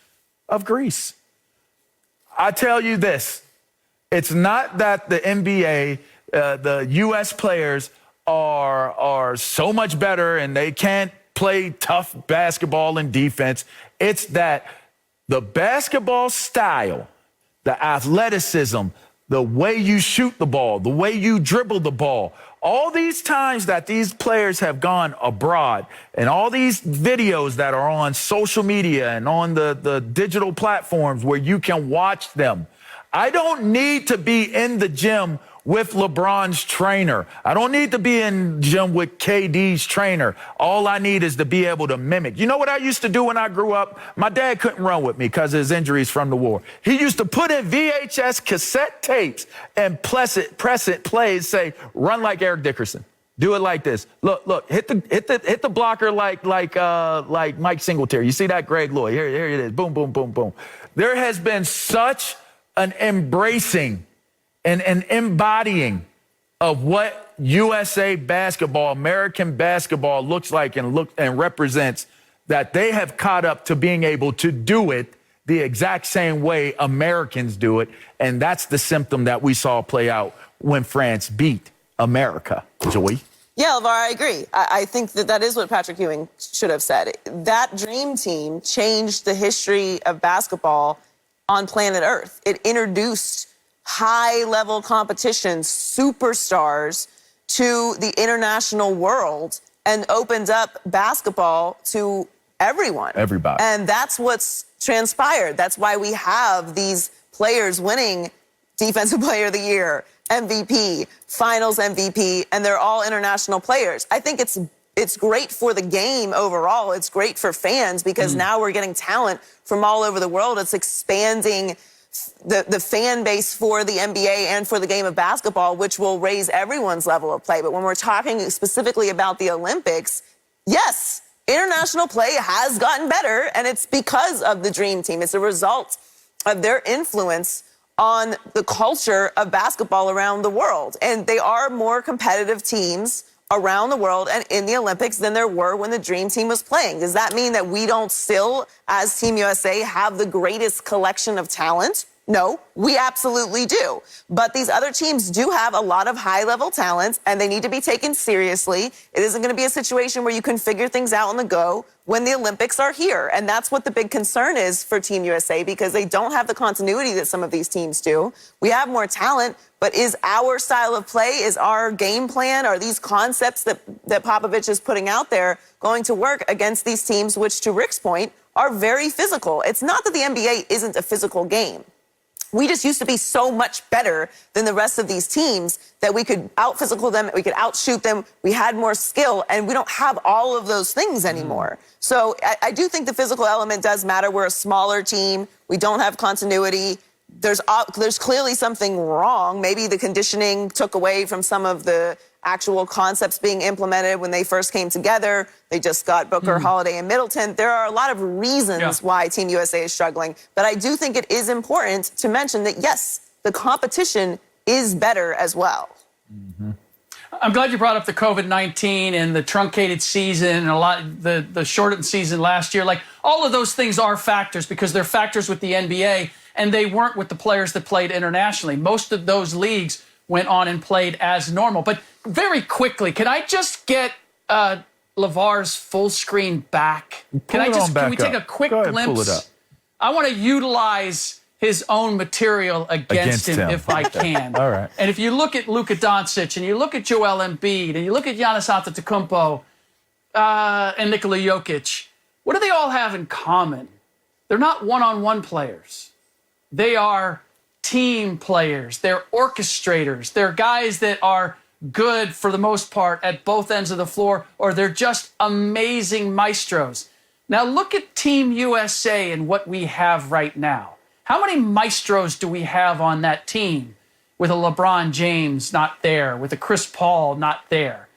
of Greece. I tell you this, it's not that the NBA, the U.S. players are so much better and they can't play tough basketball and defense. It's that the basketball style, the athleticism, the way you shoot the ball, the way you dribble the ball, all these times that these players have gone abroad and all these videos that are on social media and on the digital platforms where you can watch them. I don't need to be in the gym with LeBron's trainer. I don't need to be in the gym with KD's trainer. All I need is to be able to mimic. You know what I used to do when I grew up? My dad couldn't run with me because of his injuries from the war. He used to put in VHS cassette tapes and press it, plays, say, run like Eric Dickerson. Do it like this. Look, hit the blocker like Mike Singletary. You see that? Greg Lloyd. Here it is. Boom, boom, boom, boom. There has been such an embracing and an embodying of what USA basketball, American basketball looks like and represents, that they have caught up to being able to do it the exact same way Americans do it. And that's the symptom that we saw play out when France beat America. Joy? Yeah, LeVar, I agree. I think that is what Patrick Ewing should have said. That Dream Team changed the history of basketball on planet Earth. It introduced high-level competitions, superstars, to the international world and opened up basketball to everyone. Everybody. And that's what's transpired. That's why we have these players winning Defensive Player of the Year, MVP, Finals MVP, and they're all international players. I think it's great for the game overall. It's great for fans because now we're getting talent from all over the world. It's expanding the fan base for the NBA and for the game of basketball, which will raise everyone's level of play. But when we're talking specifically about the Olympics, yes, international play has gotten better, and it's because of the Dream Team. It's a result of their influence on the culture of basketball around the world. And they are more competitive teams around the world and in the Olympics than there were when the Dream Team was playing. Does that mean that we don't still, as Team USA, have the greatest collection of talent? No, we absolutely do. But these other teams do have a lot of high-level talent, and they need to be taken seriously. It isn't going to be a situation where you can figure things out on the go when the Olympics are here. And that's what the big concern is for Team USA, because they don't have the continuity that some of these teams do. We have more talent, but is our style of play, is our game plan, are these concepts that Popovich is putting out there going to work against these teams, which, to Rick's point, are very physical? It's not that the NBA isn't a physical game. We just used to be so much better than the rest of these teams that we could out-physical them, we could outshoot them, we had more skill, and we don't have all of those things anymore. So I do think the physical element does matter. We're a smaller team. We don't have continuity. There's clearly something wrong. Maybe the conditioning took away from some of the actual concepts being implemented when they first came together. They just got Booker, Holiday, and Middleton. There are a lot of reasons why Team USA is struggling. But I do think it is important to mention that, yes, the competition is better as well. I'm glad you brought up the COVID-19 and the truncated season and the shortened season last year. Like, all of those things are factors because they're factors with the NBA, and they weren't with the players that played internationally. Most of those leagues went on and played as normal. But very quickly, can I just get LeVar's full screen back? Can we take a quick glimpse? I want to utilize his own material against him if I can. All right. And if you look at Luka Doncic and you look at Joel Embiid and you look at Giannis Antetokounmpo and Nikola Jokic, what do they all have in common? They're not one-on-one players. They are team players. They're orchestrators. They're guys that are good for the most part at both ends of the floor, or they're just amazing maestros. Now look at Team USA and what we have right now. How many maestros do we have on that team with a LeBron James not there, with a Chris Paul not there?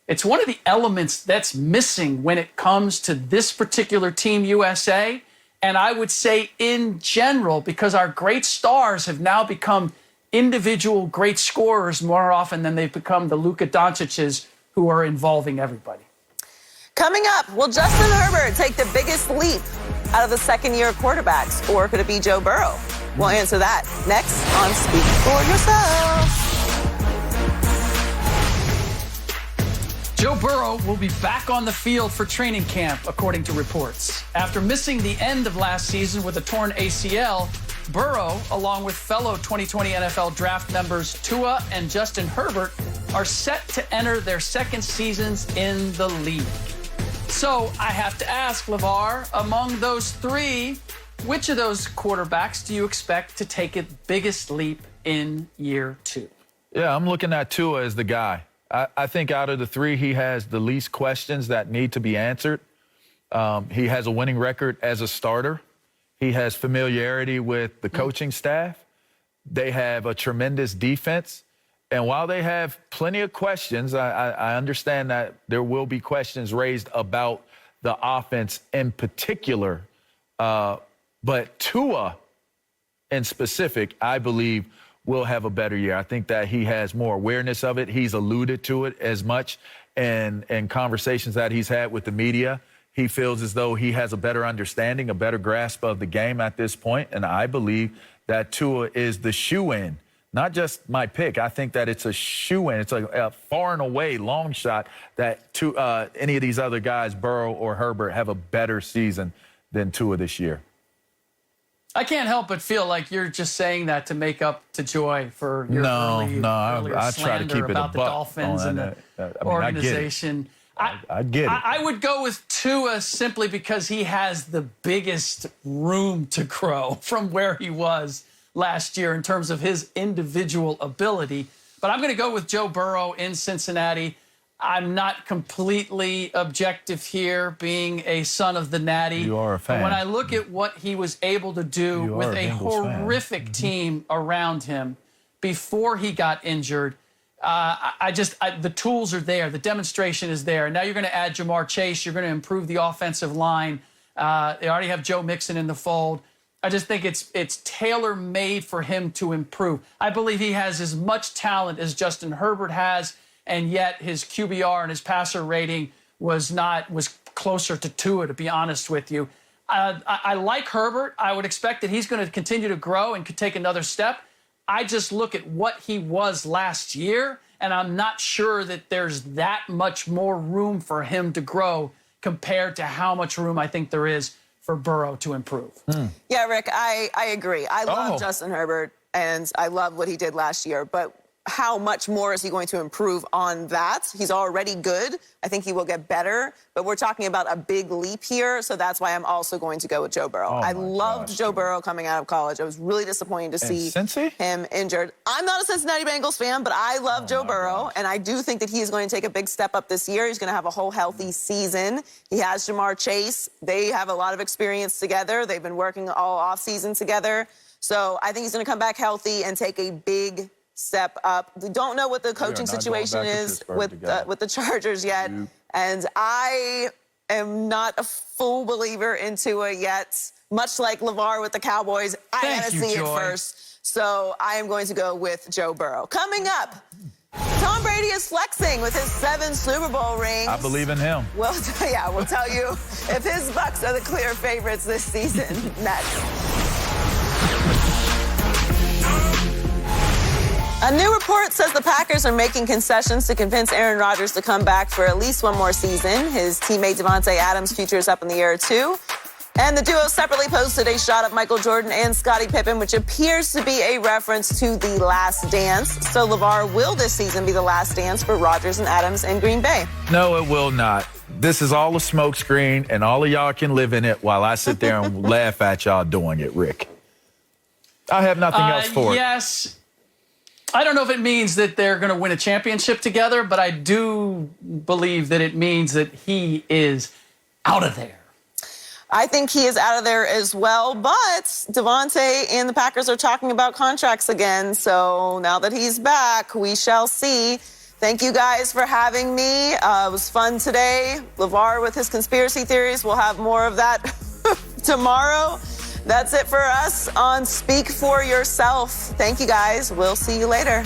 It's one of the elements that's missing when it comes to this particular Team USA. And I would say in general, because our great stars have now become individual great scorers more often than they've become the Luka Doncic's who are involving everybody. Coming up, will Justin Herbert take the biggest leap out of the second-year quarterbacks, or could it be Joe Burrow? We'll answer that next on Speak for Yourself. Joe Burrow will be back on the field for training camp, according to reports. After missing the end of last season with a torn ACL, Burrow, along with fellow 2020 NFL draft members Tua and Justin Herbert, are set to enter their second seasons in the league. So I have to ask, LeVar, among those three, which of those quarterbacks do you expect to take its biggest leap in year two? Yeah, I'm looking at Tua as the guy. I think out of the three, he has the least questions that need to be answered. He has a winning record as a starter. He has familiarity with the coaching staff. They have a tremendous defense. And while they have plenty of questions, I understand that there will be questions raised about the offense in particular. But Tua in specific, I believe, will have a better year. I think that he has more awareness of it. He's alluded to it as much in conversations that he's had with the media. He feels as though he has a better understanding, a better grasp of the game at this point. And I believe that Tua is the shoe-in. Not just my pick. I think that it's a shoe-in. It's a far and away long shot that any of these other guys, Burrow or Herbert, have a better season than Tua this year. I can't help but feel like you're just saying that to make up to Joy for your earlier I try to keep it about the Dolphins and the organization. I get it. I would go with Tua simply because he has the biggest room to grow from where he was last year in terms of his individual ability. But I'm going to go with Joe Burrow in Cincinnati. I'm not completely objective here, being a son of the Natty. You are a fan. But when I look at what he was able to do with a horrific team around him before he got injured, the tools are there. The demonstration is there. Now you're going to add Jamar Chase. You're going to improve the offensive line. They already have Joe Mixon in the fold. I just think it's tailor-made for him to improve. I believe he has as much talent as Justin Herbert has, and yet his QBR and his passer rating was closer to Tua, to be honest with you. I like Herbert. I would expect that he's going to continue to grow and could take another step. I just look at what he was last year, and I'm not sure that there's that much more room for him to grow compared to how much room I think there is for Burrow to improve. Yeah, Rick, I agree. I love Justin Herbert, and I love what he did last year, but how much more is he going to improve on that? He's already good. I think he will get better, but we're talking about a big leap here, so that's why I'm also going to go with Joe Burrow. I loved Joe Burrow coming out of college. I was really disappointed to see him injured. I'm not a Cincinnati Bengals fan, but I love Joe Burrow, and I do think that he is going to take a big step up this year. He's going to have a whole healthy season. He has Jamar Chase. They have a lot of experience together. They've been working all offseason together. So I think he's going to come back healthy and take a big step up. We don't know what the coaching situation is with the Chargers yet, and I am not a full believer in Tua yet. Much like LeVar with the Cowboys, I got to see it first. So I am going to go with Joe Burrow. Coming up, Tom Brady is flexing with his 7 Super Bowl rings. I believe in him. Well, yeah, we'll tell you if his Bucs are the clear favorites this season. Next. A new report says the Packers are making concessions to convince Aaron Rodgers to come back for at least one more season. His teammate Davante Adams' future is up in the air, too. And the duo separately posted a shot of Michael Jordan and Scottie Pippen, which appears to be a reference to The Last Dance. So, LeVar, will this season be the last dance for Rodgers and Adams in Green Bay? No, it will not. This is all a smokescreen, and all of y'all can live in it while I sit there and laugh at y'all doing it, Rick. I have nothing else for it. Yes. I don't know if it means that they're going to win a championship together, but I do believe that it means that he is out of there. I think he is out of there as well, but Davante and the Packers are talking about contracts again, so now that he's back, we shall see. Thank you guys for having me. It was fun today. LeVar with his conspiracy theories. We'll have more of that tomorrow. That's it for us on Speak For Yourself. Thank you, guys. We'll see you later.